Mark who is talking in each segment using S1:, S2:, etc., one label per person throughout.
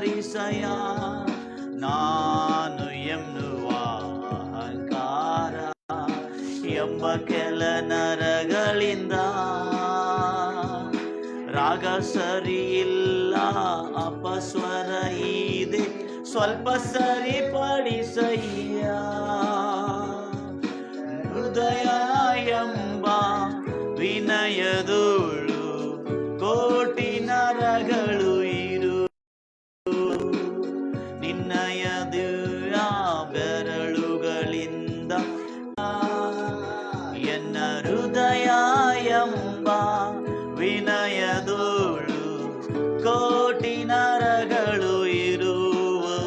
S1: ಸೇರಿಸಯ. ನಾನು ಎನ್ನುವ ಅಹಂಕಾರ ಎಂಬ ಕೆಲ ನರಗಳಿಂದ ರಾಗ ಸರಿಯಿಲ್ಲ, ಅಪಸ್ವರ ಇದೆ, ಸ್ವಲ್ಪ ಸರಿಪಡಿಸಯ್ಯ. ಹೃದಯ ಎಂಬ ವಿನಯದೋಳು ಕೋಟಿ ನರಗಳು ಇರು, ನಿನ್ನಯ ದಿವ್ಯ ಬೆರಳುಗಳಿಂದ ಎನ್ನ ಹೃದಯ ಎಂಬ ವಿನಯದೋಳು ಕೋಟಿ ನರಗಳು ಇರುವು,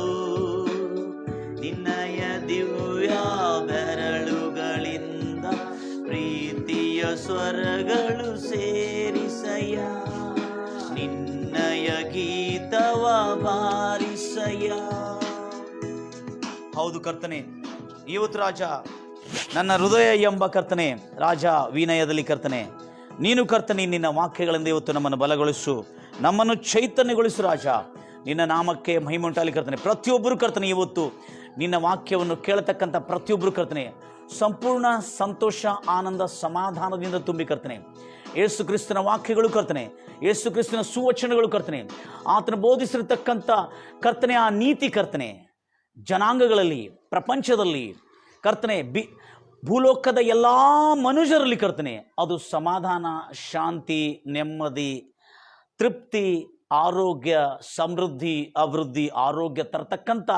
S1: ನಿನ್ನಯ ದಿವ್ಯ ಬೆರಳುಗಳಿಂದ ಪ್ರೀತಿಯ ಸ್ವರಗಳು ಸೇರಿಸಯ್ಯ. ನಿನ್ನಯ ಗೀತವ ಬಾರಿಸಯ್ಯ. ಹೌದು ಕರ್ತನೆ, ಇವತ್ತು ರಾಜ ನನ್ನ ಹೃದಯ ಎಂಬ ಕರ್ತನೆ, ರಾಜ ವಿನಯದಲ್ಲಿ ಕರ್ತನೆ, ನೀನು ಕರ್ತನೆ ನಿನ್ನ ವಾಕ್ಯಗಳಿಂದ ಇವತ್ತು ನಮ್ಮನ್ನು ಬಲಗೊಳಿಸು, ನಮ್ಮನ್ನು ಚೈತನ್ಯಗೊಳಿಸು ರಾಜ. ನಿನ್ನ ನಾಮಕ್ಕೆ ಮಹಿಮುಂಟಾಗಲಿ ಕರ್ತನೆ. ಪ್ರತಿಯೊಬ್ಬರು ಕರ್ತನೆ ಇವತ್ತು ನಿನ್ನ ವಾಕ್ಯವನ್ನು ಕೇಳತಕ್ಕಂಥ ಪ್ರತಿಯೊಬ್ಬರು ಕರ್ತನೆ ಸಂಪೂರ್ಣ ಸಂತೋಷ, ಆನಂದ, ಸಮಾಧಾನದಿಂದ ತುಂಬಿ ಕರ್ತನೆ. ಯೇಸು ಕ್ರಿಸ್ತನ ವಾಕ್ಯಗಳು ಕರ್ತನೆ, ಯೇಸು ಕ್ರಿಸ್ತನ ಸುವಚನಗಳು ಕರ್ತನೆ, ಆತನ ಬೋಧಿಸಿರತಕ್ಕಂಥ ಕರ್ತನೆ ಆ ನೀತಿ ಕರ್ತನೆ ಜನಾಂಗಗಳಲ್ಲಿ, ಪ್ರಪಂಚದಲ್ಲಿ ಕರ್ತನೆ, ಭೂಲೋಕದ ಎಲ್ಲ ಮನುಷ್ಯರಲ್ಲಿ ಕರ್ತನೆ ಅದು ಸಮಾಧಾನ, ಶಾಂತಿ, ನೆಮ್ಮದಿ, ತೃಪ್ತಿ, ಆರೋಗ್ಯ, ಸಮೃದ್ಧಿ, ಅಭಿವೃದ್ಧಿ, ಆರೋಗ್ಯ ತರತಕ್ಕಂಥ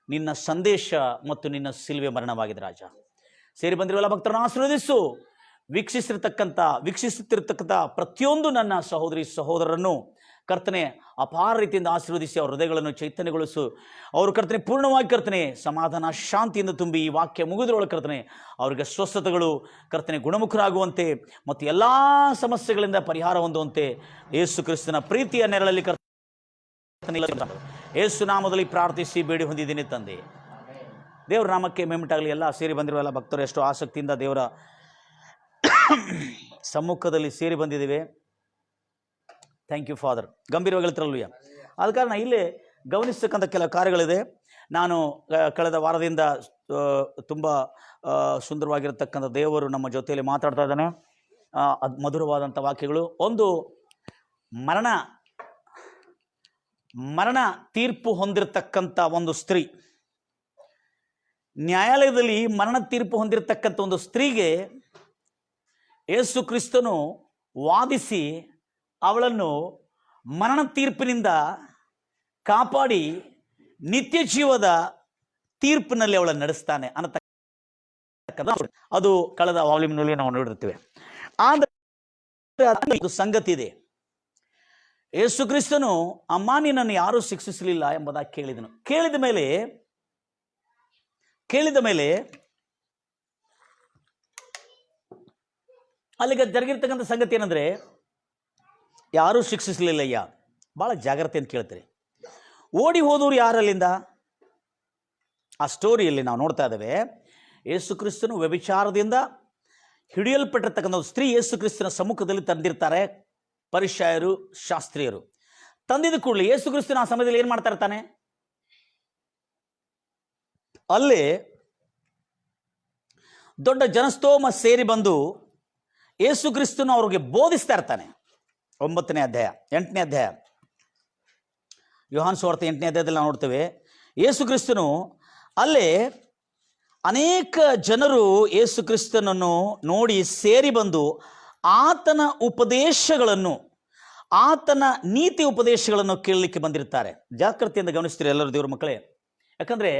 S1: ನಿನ್ನ ಸಂದೇಶ ಮತ್ತು ನಿನ್ನ ಸಿಲುವೆ ಮರಣವಾಗಿದೆ ರಾಜ. ಸೇರಿ ಬಂದಿರುವ ಭಕ್ತರನ್ನು ಆಶೀರ್ವದಿಸು. ವೀಕ್ಷಿಸುತ್ತಿರತಕ್ಕಂಥ ಪ್ರತಿಯೊಂದು ನನ್ನ ಸಹೋದರಿ ಸಹೋದರರನ್ನು ಕರ್ತನೆ ಅಪಾರ ರೀತಿಯಿಂದ ಆಶೀರ್ವದಿಸಿ ಅವರ ಹೃದಯಗಳನ್ನು ಚೈತನ್ಯಗೊಳಿಸು. ಅವರು ಕರ್ತನೆ ಪೂರ್ಣವಾಗಿ ಕರ್ತನೆ ಸಮಾಧಾನ, ಶಾಂತಿಯಿಂದ ತುಂಬಿ ಈ ವಾಕ್ಯ ಮುಗಿದ್ರೊಳಗೆ ಕರ್ತನೆ ಅವರಿಗೆ ಸ್ವಸ್ಥತೆಗಳು ಕರ್ತನೆ ಗುಣಮುಖರಾಗುವಂತೆ ಮತ್ತು ಎಲ್ಲ ಸಮಸ್ಯೆಗಳಿಂದ ಪರಿಹಾರ ಹೊಂದುವಂತೆ ಯೇಸು ಕ್ರಿಸ್ತನ ಪ್ರೀತಿಯ ನೆರಳಲ್ಲಿ ಕರ್ತನೆ ಯೇಸು ನಾಮದಲ್ಲಿ ಪ್ರಾರ್ಥಿಸಿ ಬೇಡಿ ಹೊಂದಿದ್ದೀನಿ ತಂದೆ. ದೇವರ ನಾಮಕ್ಕೆ ಮಹಿಮೆಯುಂಟಾಗಲಿ. ಎಲ್ಲ ಸೇರಿ ಬಂದಿರುವ ಎಲ್ಲ ಭಕ್ತರು ಎಷ್ಟೋ ಆಸಕ್ತಿಯಿಂದ ದೇವರ ಸಮ್ಮುಖದಲ್ಲಿ ಸೇರಿ ಬಂದಿದ್ದೇವೆ. Thank you father. ಗಂಭೀರವಾಗಿ ಹೇಳ್ತಿರಲ್ವಯ್ಯ. ಆದ ಕಾರಣ ಇಲ್ಲಿ ಗಮನಿಸ್ತಕ್ಕಂಥ ಕೆಲ ಕಾರ್ಯಗಳಿದೆ. ನಾನು ಕಳೆದ ವಾರದಿಂದ ತುಂಬ ಸುಂದರವಾಗಿರತಕ್ಕಂಥ ದೇವರು ನಮ್ಮ ಜೊತೆಯಲ್ಲಿ ಮಾತಾಡ್ತಾ ಇದ್ದಾನೆ. ಮಧುರವಾದಂಥ ವಾಕ್ಯಗಳು. ಒಂದು ಮರಣ ತೀರ್ಪು ಹೊಂದಿರತಕ್ಕಂಥ ಒಂದು ಸ್ತ್ರೀ, ನ್ಯಾಯಾಲಯದಲ್ಲಿ ಮರಣ ತೀರ್ಪು ಹೊಂದಿರತಕ್ಕಂಥ ಒಂದು ಸ್ತ್ರೀಗೆ ಯೇಸು ಕ್ರಿಸ್ತನು ವಾದಿಸಿ ಅವಳನ್ನು ಮರಣ ತೀರ್ಪಿನಿಂದ ಕಾಪಾಡಿ ನಿತ್ಯ ಜೀವದ ತೀರ್ಪಿನಲ್ಲಿ ಅವಳನ್ನು ನಡೆಸ್ತಾನೆ ಅನ್ನತಕ್ಕಂಥ ಅದು ಕಳೆದ ವಾಲ್ಯೂಮ್ನಲ್ಲಿ ನಾವು ನೋಡಿರ್ತೀವಿ. ಆದರೆ ಇದು ಸಂಗತಿ ಇದೆ. ಯೇಸು ಕ್ರಿಸ್ತನು ಅಮ್ಮ ನಿನ್ನನ್ನು ಯಾರೂ ಶಿಕ್ಷಿಸಲಿಲ್ಲ ಎಂಬುದಾಗಿ ಕೇಳಿದನು. ಕೇಳಿದ ಮೇಲೆ ಅಲ್ಲಿಗೆ ಜರುಗಿರ್ತಕ್ಕಂಥ ಸಂಗತಿ ಏನಂದ್ರೆ ಯಾರೂ ಶಿಕ್ಷಿಸಲಿಲ್ಲಯ್ಯ. ಭಾಳ ಜಾಗ್ರತೆ ಅಂತ ಕೇಳ್ತಾರೆ. ಓಡಿ ಹೋದವರು ಯಾರಲ್ಲಿಂದ? ಆ ಸ್ಟೋರಿಯಲ್ಲಿ ನಾವು ನೋಡ್ತಾ ಇದ್ದೇವೆ. ಯೇಸು ಕ್ರಿಸ್ತನು ವ್ಯಭಿಚಾರದಿಂದ ಹಿಡಿಯಲ್ಪಟ್ಟಿರ್ತಕ್ಕಂಥ ಸ್ತ್ರೀ ಯೇಸು ಕ್ರಿಸ್ತನ ಸಮ್ಮುಖದಲ್ಲಿ ತಂದಿರ್ತಾರೆ ಪರಿಸಯ್ಯರು, ಶಾಸ್ತ್ರೀಯರು. ತಂದಿದ್ದ ಕೂಡಲೇ ಯೇಸು ಕ್ರಿಸ್ತನ ಆ ಸಮಯದಲ್ಲಿ ಏನು ಮಾಡ್ತಾ ಇರ್ತಾನೆ? ಅಲ್ಲಿ ದೊಡ್ಡ ಜನಸ್ತೋಮ ಸೇರಿ ಬಂದು ಯೇಸು ಕ್ರಿಸ್ತನು ಅವ್ರಿಗೆ ಬೋಧಿಸ್ತಾ ಇರ್ತಾನೆ. 9ನೇ ಅಧ್ಯಾಯ 8ನೇ ಅಧ್ಯಾಯ ಯೋಹಾನ ಸುವಾರ್ತೆ 8ನೇ ಅಧ್ಯಾಯದಲ್ಲಿ ನಾವು ನೋಡ್ತೇವೆ. ಯೇಸು ಕ್ರಿಸ್ತನು ಅಲ್ಲೇ ಅನೇಕ ಜನರು ಯೇಸು ಕ್ರಿಸ್ತನನ್ನು ನೋಡಿ ಸೇರಿ ಬಂದು ಆತನ ಉಪದೇಶಗಳನ್ನು, ಆತನ ನೀತಿ ಉಪದೇಶಗಳನ್ನು ಕೇಳಲಿಕ್ಕೆ ಬಂದಿರ್ತಾರೆ. ಜಾಗೃತಿಯಿಂದ ಗಮನಿಸ್ತೀರಿ ಎಲ್ಲರೂ ದೇವ್ರ ಮಕ್ಕಳೇ. ಯಾಕಂದರೆ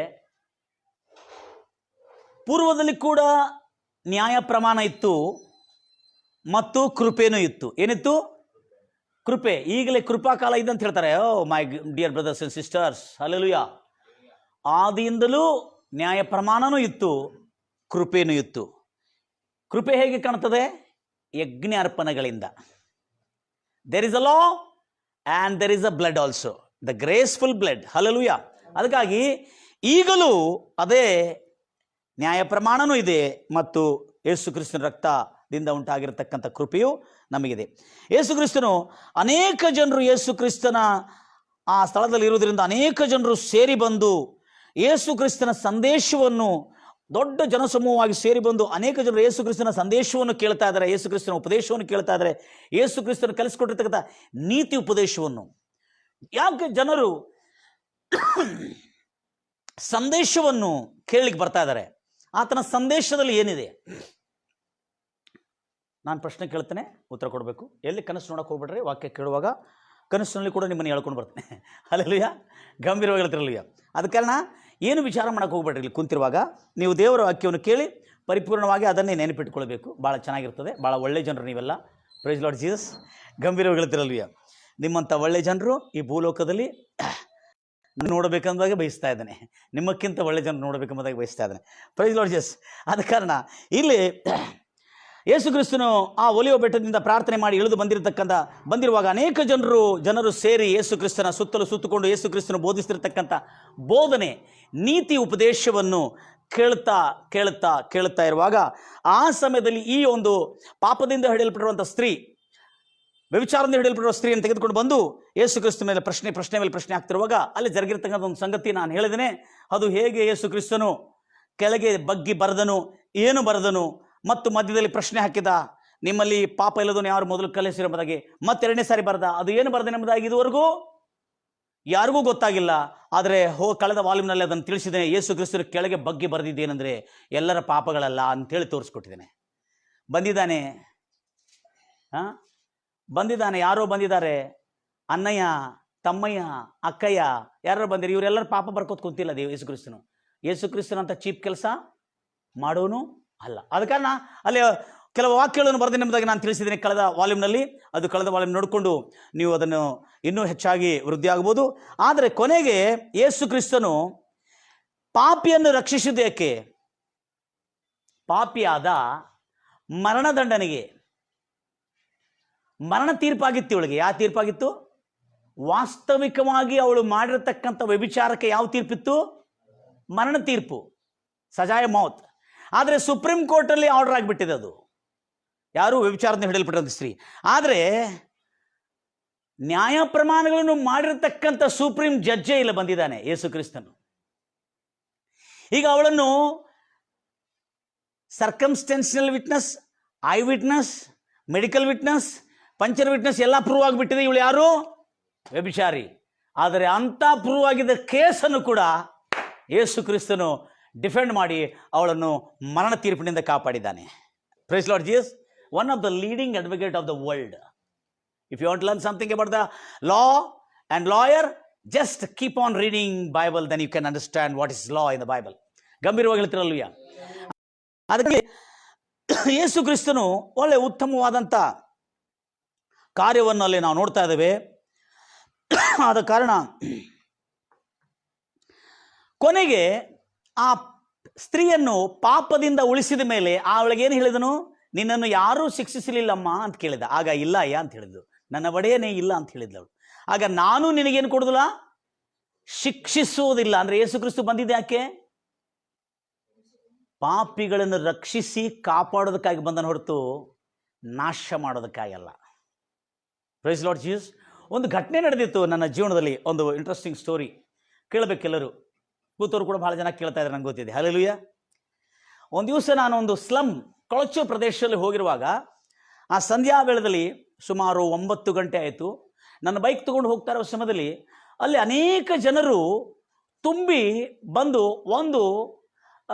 S1: ಪೂರ್ವದಲ್ಲಿ ಕೂಡ ನ್ಯಾಯ ಪ್ರಮಾಣ ಇತ್ತು ಮತ್ತು ಕೃಪೆನೂ ಇತ್ತು. ಏನಿತ್ತು? ಕೃಪೆ. ಈಗಲೇ ಕೃಪಾಕಾಲ ಇದೆ ಅಂತ ಹೇಳ್ತಾರೆ. Oh my dear brothers and sisters, hallelujah. ಆದಿಯಿಂದಲೂ ನ್ಯಾಯ ಪ್ರಮಾಣನೂ ಇತ್ತು, ಕೃಪೆನೂ ಇತ್ತು. ಕೃಪೆ ಹೇಗೆ ಕಾಣ್ತದೆ? ಯಜ್ಞ ಅರ್ಪಣೆಗಳಿಂದ. There is a law and there is a blood also, the graceful blood. Hallelujah. ಅದಕ್ಕಾಗಿ ಈಗಲೂ ಅದೇ ನ್ಯಾಯ ಪ್ರಮಾಣನೂ ಇದೆ ಮತ್ತು ಯೇಸು ಕ್ರಿಸ್ತನ ರಕ್ತದಿಂದ ಉಂಟಾಗಿರತಕ್ಕಂಥ ಕೃಪೆಯು ನಮಗಿದೆ. ಯೇಸು ಕ್ರಿಸ್ತನು ಅನೇಕ ಜನರು ಯೇಸು ಕ್ರಿಸ್ತನ ಆ ಸ್ಥಳದಲ್ಲಿ ಇರುವುದರಿಂದ ಅನೇಕ ಜನರು ಸೇರಿ ಬಂದು ಯೇಸು ಕ್ರಿಸ್ತನ ಸಂದೇಶವನ್ನು, ದೊಡ್ಡ ಜನಸಮೂಹವಾಗಿ ಸೇರಿ ಬಂದು ಅನೇಕ ಜನರು ಯೇಸು ಕ್ರಿಸ್ತನ ಸಂದೇಶವನ್ನು ಕೇಳ್ತಾ ಇದ್ದಾರೆ, ಯೇಸು ಕ್ರಿಸ್ತನ ಉಪದೇಶವನ್ನು ಕೇಳ್ತಾ ಇದ್ದಾರೆ, ಯೇಸು ಕ್ರಿಸ್ತನ ಕಲಿಸ್ಕೊಟ್ಟಿರ್ತಕ್ಕಂಥ ನೀತಿ ಉಪದೇಶವನ್ನು. ಯಾಕೆ ಜನರು ಸಂದೇಶವನ್ನು ಕೇಳಲಿಕ್ಕೆ ಬರ್ತಾ ಇದ್ದಾರೆ? ಆತನ ಸಂದೇಶದಲ್ಲಿ ಏನಿದೆ? ನಾನು ಪ್ರಶ್ನೆ ಕೇಳ್ತೇನೆ, ಉತ್ತರ ಕೊಡಬೇಕು. ಎಲ್ಲಿ ಕನಸು ನೋಡಕ್ಕೆ ಹೋಗ್ಬಿಡ್ರಿ, ವಾಕ್ಯ ಕೇಳುವಾಗ ಕನಸಿನಲ್ಲಿ ಕೂಡ ನಿಮ್ಮನ್ನು ಹೇಳ್ಕೊಂಡು ಬರ್ತೇನೆ. ಅಲ್ಲಯ್ಯ, ಗಂಭೀರವಾಗಿ ಹೇಳ್ತಿರಲಿಲ್ಲ. ಅದ ಕಾರಣ ಏನು ವಿಚಾರ ಮಾಡೋಕ್ಕೆ ಹೋಗ್ಬೇಡ್ರಿ. ಇಲ್ಲಿ ಕುಂತಿರುವಾಗ ನೀವು ದೇವರ ವಾಕ್ಯವನ್ನು ಕೇಳಿ ಪರಿಪೂರ್ಣವಾಗಿ ಅದನ್ನೇ ನೆನಪಿಟ್ಕೊಳ್ಬೇಕು. ಭಾಳ ಚೆನ್ನಾಗಿರ್ತದೆ. ಭಾಳ ಒಳ್ಳೆ ಜನರು ನೀವೆಲ್ಲ. Praise Lord Jesus. ಗಂಭೀರವಾಗಿ ಹೇಳ್ತಿರಲ್ವಿಯ, ನಿಮ್ಮಂಥ ಒಳ್ಳೆ ಜನರು ಈ ಭೂಲೋಕದಲ್ಲಿ ನೋಡಬೇಕೆಂಬುದಾಗೆ ಬಯಸ್ತಾ ಇದ್ದಾನೆ. ನಿಮ್ಮಕ್ಕಿಂತ ಒಳ್ಳೆ ಜನರು ನೋಡಬೇಕೆಂಬುದಾಗಿ ಬಯಸ್ತಾ ಇದ್ದಾನೆ. Praise Lord Jesus. ಆದ ಕಾರಣ ಇಲ್ಲಿ ಯೇಸು ಕ್ರಿಸ್ತನು ಆ ಒಲಿವ ಬೆಟ್ಟದಿಂದ ಪ್ರಾರ್ಥನೆ ಮಾಡಿ ಇಳಿದು ಬಂದಿರುವಾಗ ಅನೇಕ ಜನರು ಸೇರಿ ಯೇಸು ಕ್ರಿಸ್ತನ ಸುತ್ತಕೊಂಡು ಯೇಸು ಕ್ರಿಸ್ತನು ಬೋಧಿಸ್ತಿರ್ತಕ್ಕಂಥ ಬೋಧನೆ, ನೀತಿ ಉಪದೇಶವನ್ನು ಕೇಳುತ್ತಾ ಇರುವಾಗ ಆ ಸಮಯದಲ್ಲಿ ಈ ಒಂದು ಪಾಪದಿಂದ ಹಿಡಿಯಲ್ಪಟ್ಟಿರುವಂಥ ಸ್ತ್ರೀ, ವ್ಯಭಿಚಾರದಿಂದ ಹಿಡಿಯಲ್ಪಟ್ಟಿರುವ ಸ್ತ್ರೀಯನ್ನು ತೆಗೆದುಕೊಂಡು ಬಂದು ಯೇಸು ಕ್ರಿಸ್ತ ಮೇಲೆ ಪ್ರಶ್ನೆ ಮೇಲೆ ಪ್ರಶ್ನೆ ಆಗ್ತಿರುವಾಗ ಅಲ್ಲಿ ಜರುಗಿರ್ತಕ್ಕಂಥ ಒಂದು ಸಂಗತಿ ನಾನು ಹೇಳಿದ್ದೇನೆ. ಅದು ಹೇಗೆ ಯೇಸು ಕ್ರಿಸ್ತನು ಕೆಳಗೆ ಬಗ್ಗಿ ಬರೆದನು, ಏನು ಬರೆದನು, ಮತ್ತು ಮಧ್ಯದಲ್ಲಿ ಪ್ರಶ್ನೆ ಹಾಕಿದ, ನಿಮ್ಮಲ್ಲಿ ಪಾಪ ಇಲ್ಲದನ್ನು ಯಾರು ಮೊದಲು ಕಲಿಸಿರುವುದಾಗಿ, ಮತ್ತೆರಡನೇ ಸಾರಿ ಬರೆದ, ಅದು ಏನು ಬರೆದನೆಂಬುದಾಗಿ ಇದುವರೆಗೂ ಯಾರಿಗೂ ಗೊತ್ತಾಗಿಲ್ಲ. ಆದರೆ ಕಳೆದ ವಾಲ್ಯೂಮ್ನಲ್ಲಿ ಅದನ್ನು ತಿಳಿಸಿದ್ದೇನೆ. ಯೇಸು ಕ್ರಿಸ್ತರು ಕೆಳಗೆ ಬಗ್ಗಿ ಬರೆದಿದ್ದೇನೆಂದರೆ ಎಲ್ಲರ ಪಾಪಗಳಲ್ಲ ಅಂತೇಳಿ ತೋರಿಸ್ಕೊಟ್ಟಿದ್ದೇನೆ. ಬಂದಿದ್ದಾನೆ, ಯಾರೋ ಬಂದಿದ್ದಾರೆ, ಅಣ್ಣಯ್ಯ, ತಮ್ಮಯ್ಯ, ಅಕ್ಕಯ್ಯ, ಯಾರು ಬಂದಿರಿ, ಇವರೆಲ್ಲರ ಪಾಪ ಬರ್ಕೋತ ಕುಂತಿಲ್ಲ ಯೇಸು ಕ್ರಿಸ್ತನಂತ ಚೀಪ್ ಕೆಲಸ ಮಾಡೋನು ಅಲ್ಲ. ಆದ ಕಾರಣ ಅಲ್ಲಿ ಕೆಲವು ವಾಕ್ಯಗಳನ್ನು ಬರೆದೆನೆಂಬುದಾಗಿ ನಾನು ತಿಳಿಸಿದ್ದೇನೆ ಕಳೆದ ವಾಲ್ಯೂಮ್ನಲ್ಲಿ. ಅದು ಕಳೆದ ವಾಲ್ಯೂಮ್ ನೋಡಿಕೊಂಡು ನೀವು ಅದನ್ನು ಇನ್ನೂ ಹೆಚ್ಚಾಗಿ ವೃದ್ಧಿ ಆಗ್ಬೋದು. ಆದರೆ ಕೊನೆಗೆ ಯೇಸು ಕ್ರಿಸ್ತನು ಪಾಪಿಯನ್ನು ರಕ್ಷಿಸುವುದಕ್ಕೆ, ಪಾಪಿಯಾದ ಮರಣದಂಡನೆಗೆ, ಮರಣ ತೀರ್ಪಾಗಿತ್ತು ಇವಳಿಗೆ. ಯಾವ ತೀರ್ಪಾಗಿತ್ತು? ವಾಸ್ತವಿಕವಾಗಿ ಅವಳು ಮಾಡಿರತಕ್ಕಂಥ ವ್ಯಭಿಚಾರಕ್ಕೆ ಯಾವ ತೀರ್ಪಿತ್ತು? ಮರಣ ತೀರ್ಪು, ಸಜಾಯ ಮೌತ್. ಆದರೆ ಸುಪ್ರೀಂ ಕೋರ್ಟಲ್ಲಿ ಆರ್ಡರ್ ಆಗಿಬಿಟ್ಟಿದೆ ಅದು, ಯಾರು ವ್ಯಭಿಚಾರದಿಂದ ಹಿಡಿಯಲ್ಪಟ್ಟಿರೋ ಸ್ತ್ರೀ. ಆದರೆ ನ್ಯಾಯ ಪ್ರಮಾಣಗಳನ್ನು ಮಾಡಿರತಕ್ಕಂಥ ಸುಪ್ರೀಂ ಜಡ್ಜೇ ಇಲ್ಲ ಬಂದಿದ್ದಾನೆ ಯೇಸು ಕ್ರಿಸ್ತನು. ಈಗ ಅವಳನ್ನು circumstantial witness, eye witness, medical witness, puncture witness ಎಲ್ಲ ಪ್ರೂವ್ ಆಗಿಬಿಟ್ಟಿದೆ. ಇವಳು ಯಾರು? ವ್ಯಭಿಚಾರಿ. ಆದರೆ ಅಂಥ ಪ್ರೂವ್ ಆಗಿದ್ದ ಕೇಸನ್ನು ಕೂಡ ಯೇಸು ಕ್ರಿಸ್ತನು ಡಿಫೆಂಡ್ ಮಾಡಿ ಅವಳನ್ನು ಮರಣ ತೀರ್ಪಿನಿಂದ ಕಾಪಾಡಿದ್ದಾನೆ. Praise Lord Jesus. One of the leading advocate of the world. If you want to learn something about the law and lawyer, just keep on reading Bible, then you can understand what is law in the Bible. ಗಂಭೀರವಾಗಿ ಹೇಳ್ತಿರಲ್ವಿಯ. ಅದಕ್ಕೆ ಯೇಸು ಕ್ರಿಸ್ತನು ಒಳ್ಳೆ ಉತ್ತಮವಾದಂಥ ಕಾರ್ಯವನ್ನು ಅಲ್ಲಿ ನಾವು ನೋಡ್ತಾ ಇದ್ದೇವೆ. ಆದ ಕಾರಣ ಕೊನೆಗೆ ಆ ಸ್ತ್ರೀಯನ್ನು ಪಾಪದಿಂದ ಉಳಿಸಿದ ಮೇಲೆ ಅವಳಿಗೇನು ಹೇಳಿದನು? ನಿನ್ನನ್ನು ಯಾರೂ ಶಿಕ್ಷಿಸಲಿಲ್ಲಮ್ಮ ಅಂತ ಕೇಳಿದ. ಆಗ ಇಲ್ಲ ಅಯ್ಯ ಅಂತ ಹೇಳಿದ್ಲು. ನನ್ನ ಒಡೆಯನೇ ಇಲ್ಲ ಅಂತ ಹೇಳಿದ್ಲವಳು. ಆಗ ನಾನು ನಿನಗೇನು ಕೊಡುದಿಲ್ಲ? ಶಿಕ್ಷಿಸುವುದಿಲ್ಲ. ಅಂದರೆ ಯೇಸು ಕ್ರಿಸ್ತು ಬಂದಿದ್ದೆ ಯಾಕೆ? ಪಾಪಿಗಳನ್ನು ರಕ್ಷಿಸಿ ಕಾಪಾಡೋದಕ್ಕಾಗಿ ಬಂದನು ಹೊರತು ನಾಶ ಮಾಡೋದಕ್ಕಾಗಲ್ಲ. Price Lord Jesus. ಒಂದು ಘಟನೆ ನಡೆದಿತ್ತು ನನ್ನ ಜೀವನದಲ್ಲಿ, ಒಂದು ಇಂಟ್ರೆಸ್ಟಿಂಗ್ ಸ್ಟೋರಿ. ಕೇಳಬೇಕೆಲ್ಲರೂ, ಕೂತವರು ಕೂಡ ಭಾಳ ಜನ ಕೇಳ್ತಾ ಇದ್ದಾರೆ, ನಂಗೆ ಗೊತ್ತಿದೆ. ಹಲ್ಲೆಲೂಯಾ. ಒಂದು ದಿವಸ ನಾನು ಒಂದು ಸ್ಲಮ್, ಕೊಳಚು ಪ್ರದೇಶದಲ್ಲಿ ಹೋಗಿರುವಾಗ, ಆ ಸಂಧ್ಯಾ ವೇಳೆಯಲ್ಲಿ ಸುಮಾರು 9 ಗಂಟೆ ಆಯಿತು. ನನ್ನ ಬೈಕ್ ತಗೊಂಡು ಹೋಗ್ತಾ ಇರೋ ಸಮಯದಲ್ಲಿ ಅಲ್ಲಿ ಅನೇಕ ಜನರು ತುಂಬಿ ಬಂದು ಒಂದು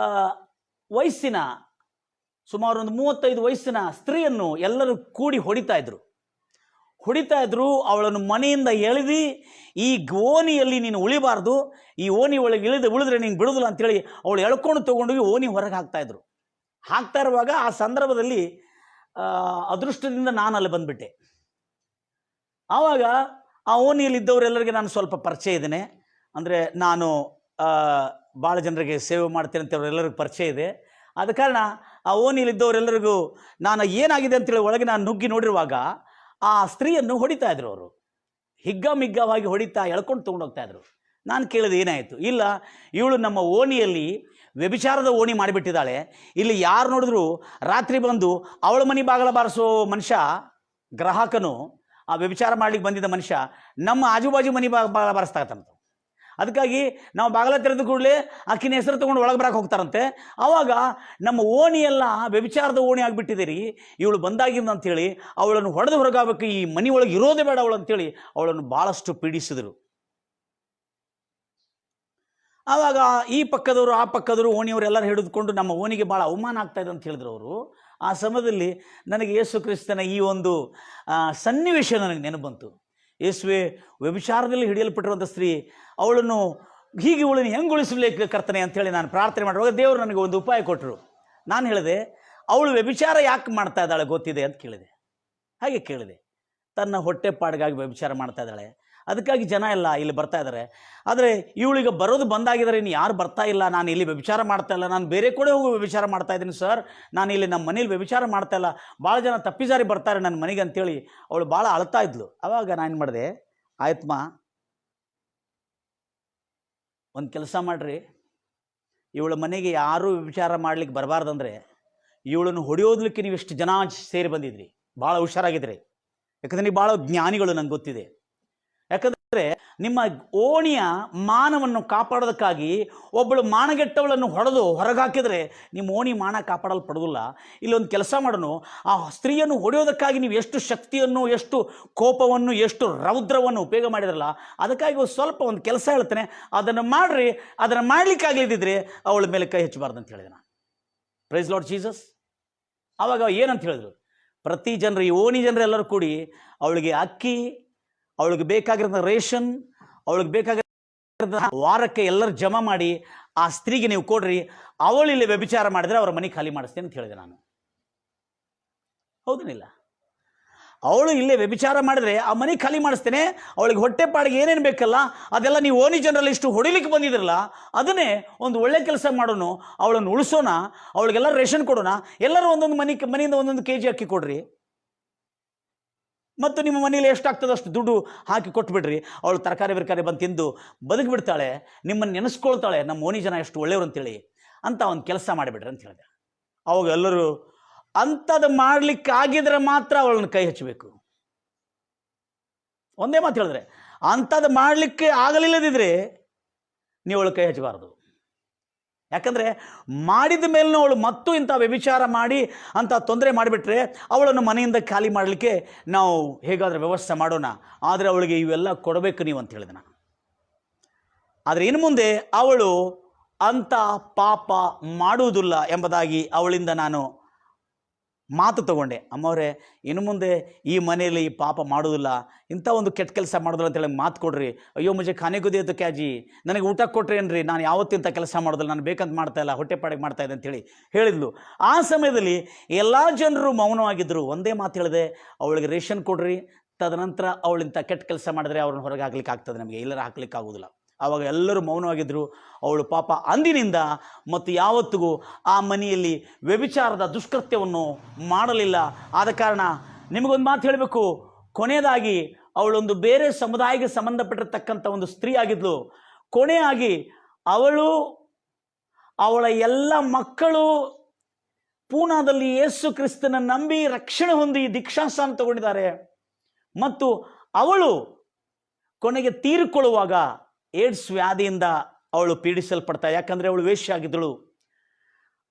S1: ವಯಸ್ಸಿನ, ಸುಮಾರು ಒಂದು 35 ವಯಸ್ಸಿನ ಸ್ತ್ರೀಯನ್ನು ಎಲ್ಲರೂ ಕೂಡಿ ಹೊಡಿತಾ ಇದ್ರು. ಅವಳನ್ನು ಮನೆಯಿಂದ ಎಳೆದು, ಈ ಓಣಿಯಲ್ಲಿ ನೀನು ಉಳಿಬಾರ್ದು, ಈ ಓಣಿ ಒಳಗೆ ಉಳಿದ್ರೆ ನೀನು ಬಿಡುದಿಲ್ಲ ಅಂತೇಳಿ ಅವಳು ಎಳ್ಕೊಂಡು ತೊಗೊಂಡೋಗಿ ಓಣಿ ಹೊರಗೆ ಹಾಕ್ತಾ ಇರುವಾಗ ಆ ಸಂದರ್ಭದಲ್ಲಿ ಅದೃಷ್ಟದಿಂದ ನಾನು ಅಲ್ಲಿ ಬಂದುಬಿಟ್ಟೆ. ಆವಾಗ ಆ ಓಣಿಯಲ್ಲಿ ಇದ್ದವರೆಲ್ಲರಿಗೆ ನಾನು ಸ್ವಲ್ಪ ಪರಿಚಯ ಇದ್ದೇನೆ. ಅಂದರೆ ನಾನು ಭಾಳ ಜನರಿಗೆ ಸೇವೆ ಮಾಡ್ತೇನೆ ಅಂತ ಅವರೆಲ್ಲರಿಗೂ ಪರಿಚಯ ಇದೆ. ಆದ ಕಾರಣ ಆ ಓಣಿಯಲ್ಲಿದ್ದವರೆಲ್ಲರಿಗೂ ನಾನು ಏನಾಗಿದೆ ಅಂತೇಳಿ ಒಳಗೆ ನಾನು ನುಗ್ಗಿ ನೋಡಿರುವಾಗ ಆ ಸ್ತ್ರೀಯನ್ನು ಹೊಡಿತಾ ಇದ್ರು. ಅವರು ಹಿಗ್ಗಮಿಗ್ಗವಾಗಿ ಎಳ್ಕೊಂಡು ತೊಗೊಂಡೋಗ್ತಾ ಇದ್ರು. ನಾನು ಕೇಳಿದೆ ಏನಾಯಿತು? ಇಲ್ಲ, ಇವಳು ನಮ್ಮ ಓಣಿಯಲ್ಲಿ ವ್ಯಭಿಚಾರದ ಓಣಿ ಮಾಡಿಬಿಟ್ಟಿದ್ದಾಳೆ. ಇಲ್ಲಿ ಯಾರು ನೋಡಿದ್ರು ರಾತ್ರಿ ಬಂದು ಅವಳ ಮನೆ ಬಾಗಲ ಬಾರಿಸೋ ಮನುಷ್ಯ, ಗ್ರಾಹಕನು ಆ ವ್ಯಭಿಚಾರ ಮಾಡ್ಲಿಕ್ಕೆ ಬಂದಿದ್ದ ಮನುಷ್ಯ ನಮ್ಮ ಆಜುಬಾಜು ಮನೆ ಬಾರಿಸ್ತಾ ಇತ್ತಂತ. ಅದಕ್ಕಾಗಿ ನಾವು ಬಾಗಲ ತೆರೆದ ಕೂಡಲೇ ಆಕಿನ ಹೆಸರು ತೊಗೊಂಡು ಒಳಗೆ ಬರಕ್ಕೆ ಹೋಗ್ತಾರಂತೆ. ಆವಾಗ ನಮ್ಮ ಓಣಿ ಎಲ್ಲ ವ್ಯಭಿಚಾರದ ಓಣಿ ಆಗಿಬಿಟ್ಟಿದ್ದೀರಿ, ಇವಳು ಬಂದಾಗಿಂದ ಅಂಥೇಳಿ ಅವಳನ್ನು ಹೊಡೆದು ಹೊರಗಾಗಬೇಕು, ಈ ಮನೆ ಒಳಗೆ ಇರೋದೇ ಬೇಡ ಅವಳು ಅಂತೇಳಿ ಅವಳನ್ನು ಭಾಳಷ್ಟು ಪೀಡಿಸಿದರು. ಆವಾಗ ಈ ಪಕ್ಕದವರು ಆ ಪಕ್ಕದವರು ಓಣಿಯವರು ಎಲ್ಲರೂ ಹಿಡಿದುಕೊಂಡು ನಮ್ಮ ಓಣಿಗೆ ಭಾಳ ಅವಮಾನ ಆಗ್ತಾಯಿದೆ ಅಂತ ಹೇಳಿದ್ರು ಅವರು. ಆ ಸಮಯದಲ್ಲಿ ನನಗೆ ಯೇಸು ಕ್ರಿಸ್ತನ ಈ ಒಂದು ಸನ್ನಿವೇಶ ನನಗೆ ನೆನಪು ಬಂತು. ಯೇಸುವೆ, ವ್ಯಭಿಚಾರದಲ್ಲಿ ಹಿಡಿಯಲ್ಪಟ್ಟಿರುವಂಥ ಸ್ತ್ರೀ, ಅವಳನ್ನು ಹೀಗೆ ಇವಳನ್ನು ಹೆಂಗೆ ಉಳಿಸಲಿಕ್ಕೆ ಕರ್ತನೆ ಅಂಥೇಳಿ ನಾನು ಪ್ರಾರ್ಥನೆ ಮಾಡುವಾಗ ದೇವರು ನನಗೆ ಒಂದು ಉಪಾಯ ಕೊಟ್ಟರು. ನಾನು ಹೇಳಿದೆ, ಅವಳು ವ್ಯಭಿಚಾರ ಯಾಕೆ ಮಾಡ್ತಾ ಇದ್ದಾಳೆ ಗೊತ್ತಿದೆ ಅಂತ ಕೇಳಿದೆ. ಹಾಗೆ ಕೇಳಿದೆ, ತನ್ನ ಹೊಟ್ಟೆಪಾಡಿಗಾಗಿ ವ್ಯಭಿಚಾರ ಮಾಡ್ತಾ ಇದ್ದಾಳೆ, ಅದಕ್ಕಾಗಿ ಜನ ಎಲ್ಲ ಇಲ್ಲಿ ಬರ್ತಾ ಇದ್ದಾರೆ. ಆದರೆ ಇವಳಿಗೆ ಬರೋದು ಬಂದಾಗಿದ್ದಾರೆ, ಇನ್ನು ಯಾರು ಬರ್ತಾ ಇಲ್ಲ, ನಾನು ಇಲ್ಲಿ ವ್ಯಭಿಚಾರ ಮಾಡ್ತಾ ಇಲ್ಲ, ನಾನು ಬೇರೆ ಕಡೆ ಹೋಗಿ ವ್ಯಭಿಚಾರ ಮಾಡ್ತಾ ಇದ್ದೀನಿ ಸರ್, ನಾನು ಇಲ್ಲಿ ನಮ್ಮ ಮನೇಲಿ ವ್ಯಭಿಚಾರ ಮಾಡ್ತಾ ಇಲ್ಲ, ಭಾಳ ಜನ ತಪ್ಪಿಸಾರಿ ಬರ್ತಾರೆ ನನ್ನ ಮನೆಗೆ ಅಂತೇಳಿ ಅವಳು ಭಾಳ ಅಳ್ತಾ ಇದ್ಲು. ಆವಾಗ ನಾನು ಏನು ಮಾಡಿದೆ, ಆಯ್ತಮ್ಮ ಒಂದು ಕೆಲಸ ಮಾಡಿರಿ, ಇವಳ ಮನೆಗೆ ಯಾರೂ ವ್ಯಭಿಚಾರ ಮಾಡ್ಲಿಕ್ಕೆ ಬರಬಾರ್ದಂದ್ರೆ ಇವಳನ್ನು ಹೊಡೆಯೋದ್ಲಿಕ್ಕೆ ನೀವು ಎಷ್ಟು ಜನ ಸೇರಿ ಬಂದಿದ್ರಿ, ಭಾಳ ಹುಷಾರಾಗಿದ್ರಿ. ಯಾಕಂದರೆ ನೀವು ಭಾಳ ಜ್ಞಾನಿಗಳು, ನಂಗೆ ಗೊತ್ತಿದೆ. ಯಾಕಂದರೆ ನಿಮ್ಮ ಓಣಿಯ ಮಾನವನ್ನು ಕಾಪಾಡೋದಕ್ಕಾಗಿ ಒಬ್ಬಳು ಮಾನಗೆಟ್ಟವಳನ್ನು ಹೊಡೆದು ಹೊರಗಾಕಿದರೆ ನಿಮ್ಮ ಓಣಿ ಮಾನ ಕಾಪಾಡಲ್ಪಡೋದಿಲ್ಲ. ಇಲ್ಲೊಂದು ಕೆಲಸ ಮಾಡೋಣ, ಆ ಸ್ತ್ರೀಯನ್ನು ಹೊಡೆಯೋದಕ್ಕಾಗಿ ನೀವು ಎಷ್ಟು ಶಕ್ತಿಯನ್ನು, ಎಷ್ಟು ಕೋಪವನ್ನು, ಎಷ್ಟು ರೌದ್ರವನ್ನು ಉಪಯೋಗ ಮಾಡಿದ್ರಲ್ಲ, ಅದಕ್ಕಾಗಿ ಸ್ವಲ್ಪ ಒಂದು ಕೆಲಸ ಹೇಳ್ತೇನೆ, ಅದನ್ನು ಮಾಡಿರಿ. ಅದನ್ನು ಮಾಡಲಿಕ್ಕಾಗಲಿದ್ದಿದ್ರೆ ಅವಳ ಮೇಲೆ ಕೈ ಹಚ್ಚಬಾರ್ದು ಅಂತ ಹೇಳಿದೆ ನಾನು. Praise Lord Jesus. ಆವಾಗ ಏನಂತ ಹೇಳಿದ್ರು, ಪ್ರತಿ ಜನರು, ಈ ಓಣಿ ಜನರೆಲ್ಲರೂ ಕೂಡಿ ಅವಳಿಗೆ ಅಕ್ಕಿ, ಅವಳಿಗೆ ಬೇಕಾಗಿರೋ ರೇಷನ್, ಅವಳಿಗೆ ಬೇಕಾಗಿರೋ ವಾರಕ್ಕೆ ಎಲ್ಲರೂ ಜಮಾ ಮಾಡಿ ಆ ಸ್ತ್ರೀಗೆ ನೀವು ಕೊಡ್ರಿ, ಅವಳು ಇಲ್ಲಿ ವ್ಯಭಿಚಾರ ಮಾಡಿದ್ರೆ ಅವರ ಮನೆ ಖಾಲಿ ಮಾಡಿಸ್ತೇನೆ ಅಂತ ಹೇಳಿದೆ ನಾನು. ಹೌದನಿಲ್ಲ? ಅವಳು ಇಲ್ಲೇ ವ್ಯಭಿಚಾರ ಮಾಡಿದ್ರೆ ಆ ಮನೆ ಖಾಲಿ ಮಾಡಿಸ್ತೇನೆ, ಅವಳಿಗೆ ಹೊಟ್ಟೆಪಾಡಿಗೆ ಏನೇನು ಬೇಕಲ್ಲ ಅದೆಲ್ಲ ನೀವು ಓಣಿ ಜನರಲ್ಲಿ ಇಷ್ಟು ಹೊಡಿಲಿಕ್ಕೆ ಬಂದಿದ್ರಲ್ಲ, ಅದನ್ನೇ ಒಂದು ಒಳ್ಳೆ ಕೆಲಸ ಮಾಡೋಣ, ಅವಳನ್ನು ಉಳಿಸೋಣ, ಅವಳಿಗೆಲ್ಲ ರೇಷನ್ ಕೊಡೋಣ, ಎಲ್ಲರೂ ಒಂದೊಂದು ಮನೆಯಿಂದ ಒಂದೊಂದು KG ಅಕ್ಕಿ ಕೊಡ್ರಿ, ಮತ್ತು ನಿಮ್ಮ ಮನೇಲಿ ಎಷ್ಟಾಗ್ತದೆ ಅಷ್ಟು ದುಡ್ಡು ಹಾಕಿ ಕೊಟ್ಬಿಡ್ರಿ, ಅವಳು ತರಕಾರಿ ಬಂದು ತಿಂದು ಬದುಕಿಬಿಡ್ತಾಳೆ, ನಿಮ್ಮನ್ನು ನೆನೆಸ್ಕೊಳ್ತಾಳೆ, ನಮ್ಮ ಓಣಿ ಜನ ಎಷ್ಟು ಒಳ್ಳೆಯವರು ಅಂತೇಳಿ ಅಂತ ಒಂದು ಕೆಲಸ ಮಾಡಿಬಿಡ್ರಿ ಅಂತ ಹೇಳಿದೆ. ಅವಾಗ ಎಲ್ಲರೂ ಅಂಥದ್ದು ಮಾಡಲಿಕ್ಕಾಗಿದ್ರೆ ಮಾತ್ರ ಅವಳನ್ನು ಕೈ ಹಚ್ಚಬೇಕು. ಒಂದೇ ಮಾತು ಹೇಳಿದ್ರೆ, ಅಂಥದ್ದು ಮಾಡಲಿಕ್ಕೆ ಆಗಲಿಲ್ಲದಿದ್ದರೆ ನೀವು ಅವಳು ಕೈ ಹಚ್ಚಬಾರ್ದು. ಯಾಕಂದರೆ ಮಾಡಿದ ಮೇಲೂ ಅವಳು ಮತ್ತು ಇಂಥ ವ್ಯಭಿಚಾರ ಮಾಡಿ ಅಂಥ ತೊಂದರೆ ಮಾಡಿಬಿಟ್ರೆ ಅವಳನ್ನು ಮನೆಯಿಂದ ಖಾಲಿ ಮಾಡಲಿಕ್ಕೆ ನಾವು ಹೇಗಾದರೂ ವ್ಯವಸ್ಥೆ ಮಾಡೋಣ, ಆದರೆ ಅವಳಿಗೆ ಇವೆಲ್ಲ ಕೊಡಬೇಕು ನೀವು ಅಂತ ಹೇಳಿದೆ ನಾನು. ಆದರೆ ಇನ್ನು ಮುಂದೆ ಅವಳು ಅಂಥ ಪಾಪ ಮಾಡುವುದಿಲ್ಲ ಎಂಬುದಾಗಿ ಅವಳಿಂದ ನಾನು ಮಾತು ತಗೊಂಡೆ. ಅಮ್ಮವರೇ, ಇನ್ನು ಮುಂದೆ ಈ ಮನೆಯಲ್ಲಿ ಈ ಪಾಪ ಮಾಡೋದಿಲ್ಲ, ಇಂಥ ಒಂದು ಕೆಟ್ಟ ಕೆಲಸ ಮಾಡೋದಿಲ್ಲ ಅಂತೇಳಿ ಮಾತು ಕೊಡ್ರಿ. ಅಯ್ಯೋ ಮುಜೆ ಖಾನೆ ಗುದಿಯತ್ತು ಕ್ಯಾಜಿ, ನನಗೆ ಊಟ ಕೊಟ್ರಿ ಏನ್ರಿ, ನಾನು ಯಾವತ್ತಿಂಥ ಕೆಲಸ ಮಾಡೋದಿಲ್ಲ, ನಾನು ಬೇಕಂತ ಮಾಡ್ತಾ ಇಲ್ಲ, ಹೊಟ್ಟೆಪಾಡಿಗೆ ಮಾಡ್ತಾ ಇದೆ ಅಂತೇಳಿ ಹೇಳಿದ್ಲು. ಆ ಸಮಯದಲ್ಲಿ ಎಲ್ಲ ಜನರು ಮೌನವಾಗಿದ್ದರು. ಒಂದೇ ಮಾತು ಹೇಳಿದೆ, ಅವಳಿಗೆ ರೇಷನ್ ಕೊಡ್ರಿ, ತದನಂತರ ಅವಳಿಂಥ ಕೆಟ್ಟ ಕೆಲಸ ಮಾಡಿದ್ರೆ ಅವ್ರನ್ನ ಹೊರಗೆ ಹಾಕ್ಲಿಕ್ಕೆ ಆಗ್ತದೆ, ನಮಗೆ ಎಲ್ಲರೂ ಹಾಕ್ಲಿಕ್ಕೆ ಆಗೋದಿಲ್ಲ. ಆವಾಗ ಎಲ್ಲರೂ ಮೌನವಾಗಿದ್ದರು. ಅವಳು ಪಾಪ ಅಂದಿನಿಂದ ಮತ್ತು ಯಾವತ್ತಿಗೂ ಆ ಮನೆಯಲ್ಲಿ ವ್ಯಭಿಚಾರದ ದುಷ್ಕೃತ್ಯವನ್ನು ಮಾಡಲಿಲ್ಲ. ಆದ ಕಾರಣ ನಿಮಗೊಂದು ಮಾತು ಹೇಳಬೇಕು, ಕೊನೆಯದಾಗಿ ಅವಳೊಂದು ಬೇರೆ ಸಮುದಾಯಕ್ಕೆ ಸಂಬಂಧಪಟ್ಟಿರ್ತಕ್ಕಂಥ ಒಂದು ಸ್ತ್ರೀ ಆಗಿದ್ಲು. ಕೊನೆಯಾಗಿ ಅವಳು, ಅವಳ ಎಲ್ಲ ಮಕ್ಕಳು ಪೂನಾದಲ್ಲಿ ಯೇಸು ಕ್ರಿಸ್ತನ ನಂಬಿ ರಕ್ಷಣೆ ಹೊಂದಿ ದೀಕ್ಷಾಸ್ನಾನ ತಗೊಂಡಿದ್ದಾರೆ. ಮತ್ತು ಅವಳು ಕೊನೆಗೆ ತೀರಿಕೊಳ್ಳುವಾಗ ಏಡ್ಸ್ ವ್ಯಾಧಿಯಿಂದ ಅವಳು ಪೀಡಿಸಲ್ಪಡ್ತಾ, ಯಾಕಂದರೆ ಅವಳು ವೇಶ್ಯ ಆಗಿದ್ದಳು.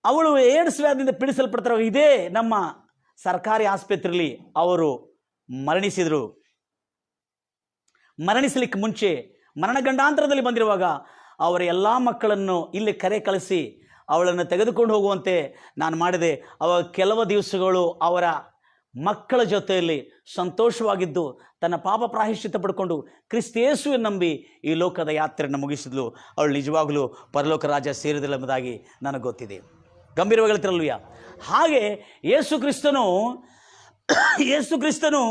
S1: ಅವಳು ಏಡ್ಸ್ ವ್ಯಾಧಿಯಿಂದ ಪೀಡಿಸಲ್ಪಡ್ತಾರೆ. ಇದೇ ನಮ್ಮ ಸರ್ಕಾರಿ ಆಸ್ಪತ್ರೆಯಲ್ಲಿ ಅವರು ಮರಣಿಸಿದರು. ಮರಣಿಸಲಿಕ್ಕೆ ಮುಂಚೆ ಮರಣಗಂಡಾಂತರದಲ್ಲಿ ಬಂದಿರುವಾಗ ಅವರ ಎಲ್ಲ ಮಕ್ಕಳನ್ನು ಇಲ್ಲಿ ಕರೆ ಕಳಿಸಿ ಅವಳನ್ನು ತೆಗೆದುಕೊಂಡು ಹೋಗುವಂತೆ ನಾನು ಮಾಡಿದೆ. ಅವಾಗ ಕೆಲವು ದಿವಸಗಳು ಅವರ ಮಕ್ಕಳ ಜೊತೆಯಲ್ಲಿ ಸಂತೋಷವಾಗಿದ್ದು ತನ್ನ ಪಾಪ ಪ್ರಾಯಶ್ಚಿತ್ತ ಪಡ್ಕೊಂಡು ಕ್ರಿಸ್ತೇಸುವನ್ನು ನಂಬಿ ಈ ಲೋಕದ ಯಾತ್ರೆಯನ್ನು ಮುಗಿಸಿದ್ಲು. ಅವಳು ನಿಜವಾಗಲೂ ಪರಲೋಕ ರಾಜ್ಯ ಸೇರಿದಿಲ್ಲ ಎಂಬುದಾಗಿ ನನಗೆ ಗೊತ್ತಿದೆ. ಗಂಭೀರವಾಗಿ ಹೇಳ್ತಿರಲ್ವಯ್ಯ? ಹಾಗೆ ಯೇಸು ಕ್ರಿಸ್ತನು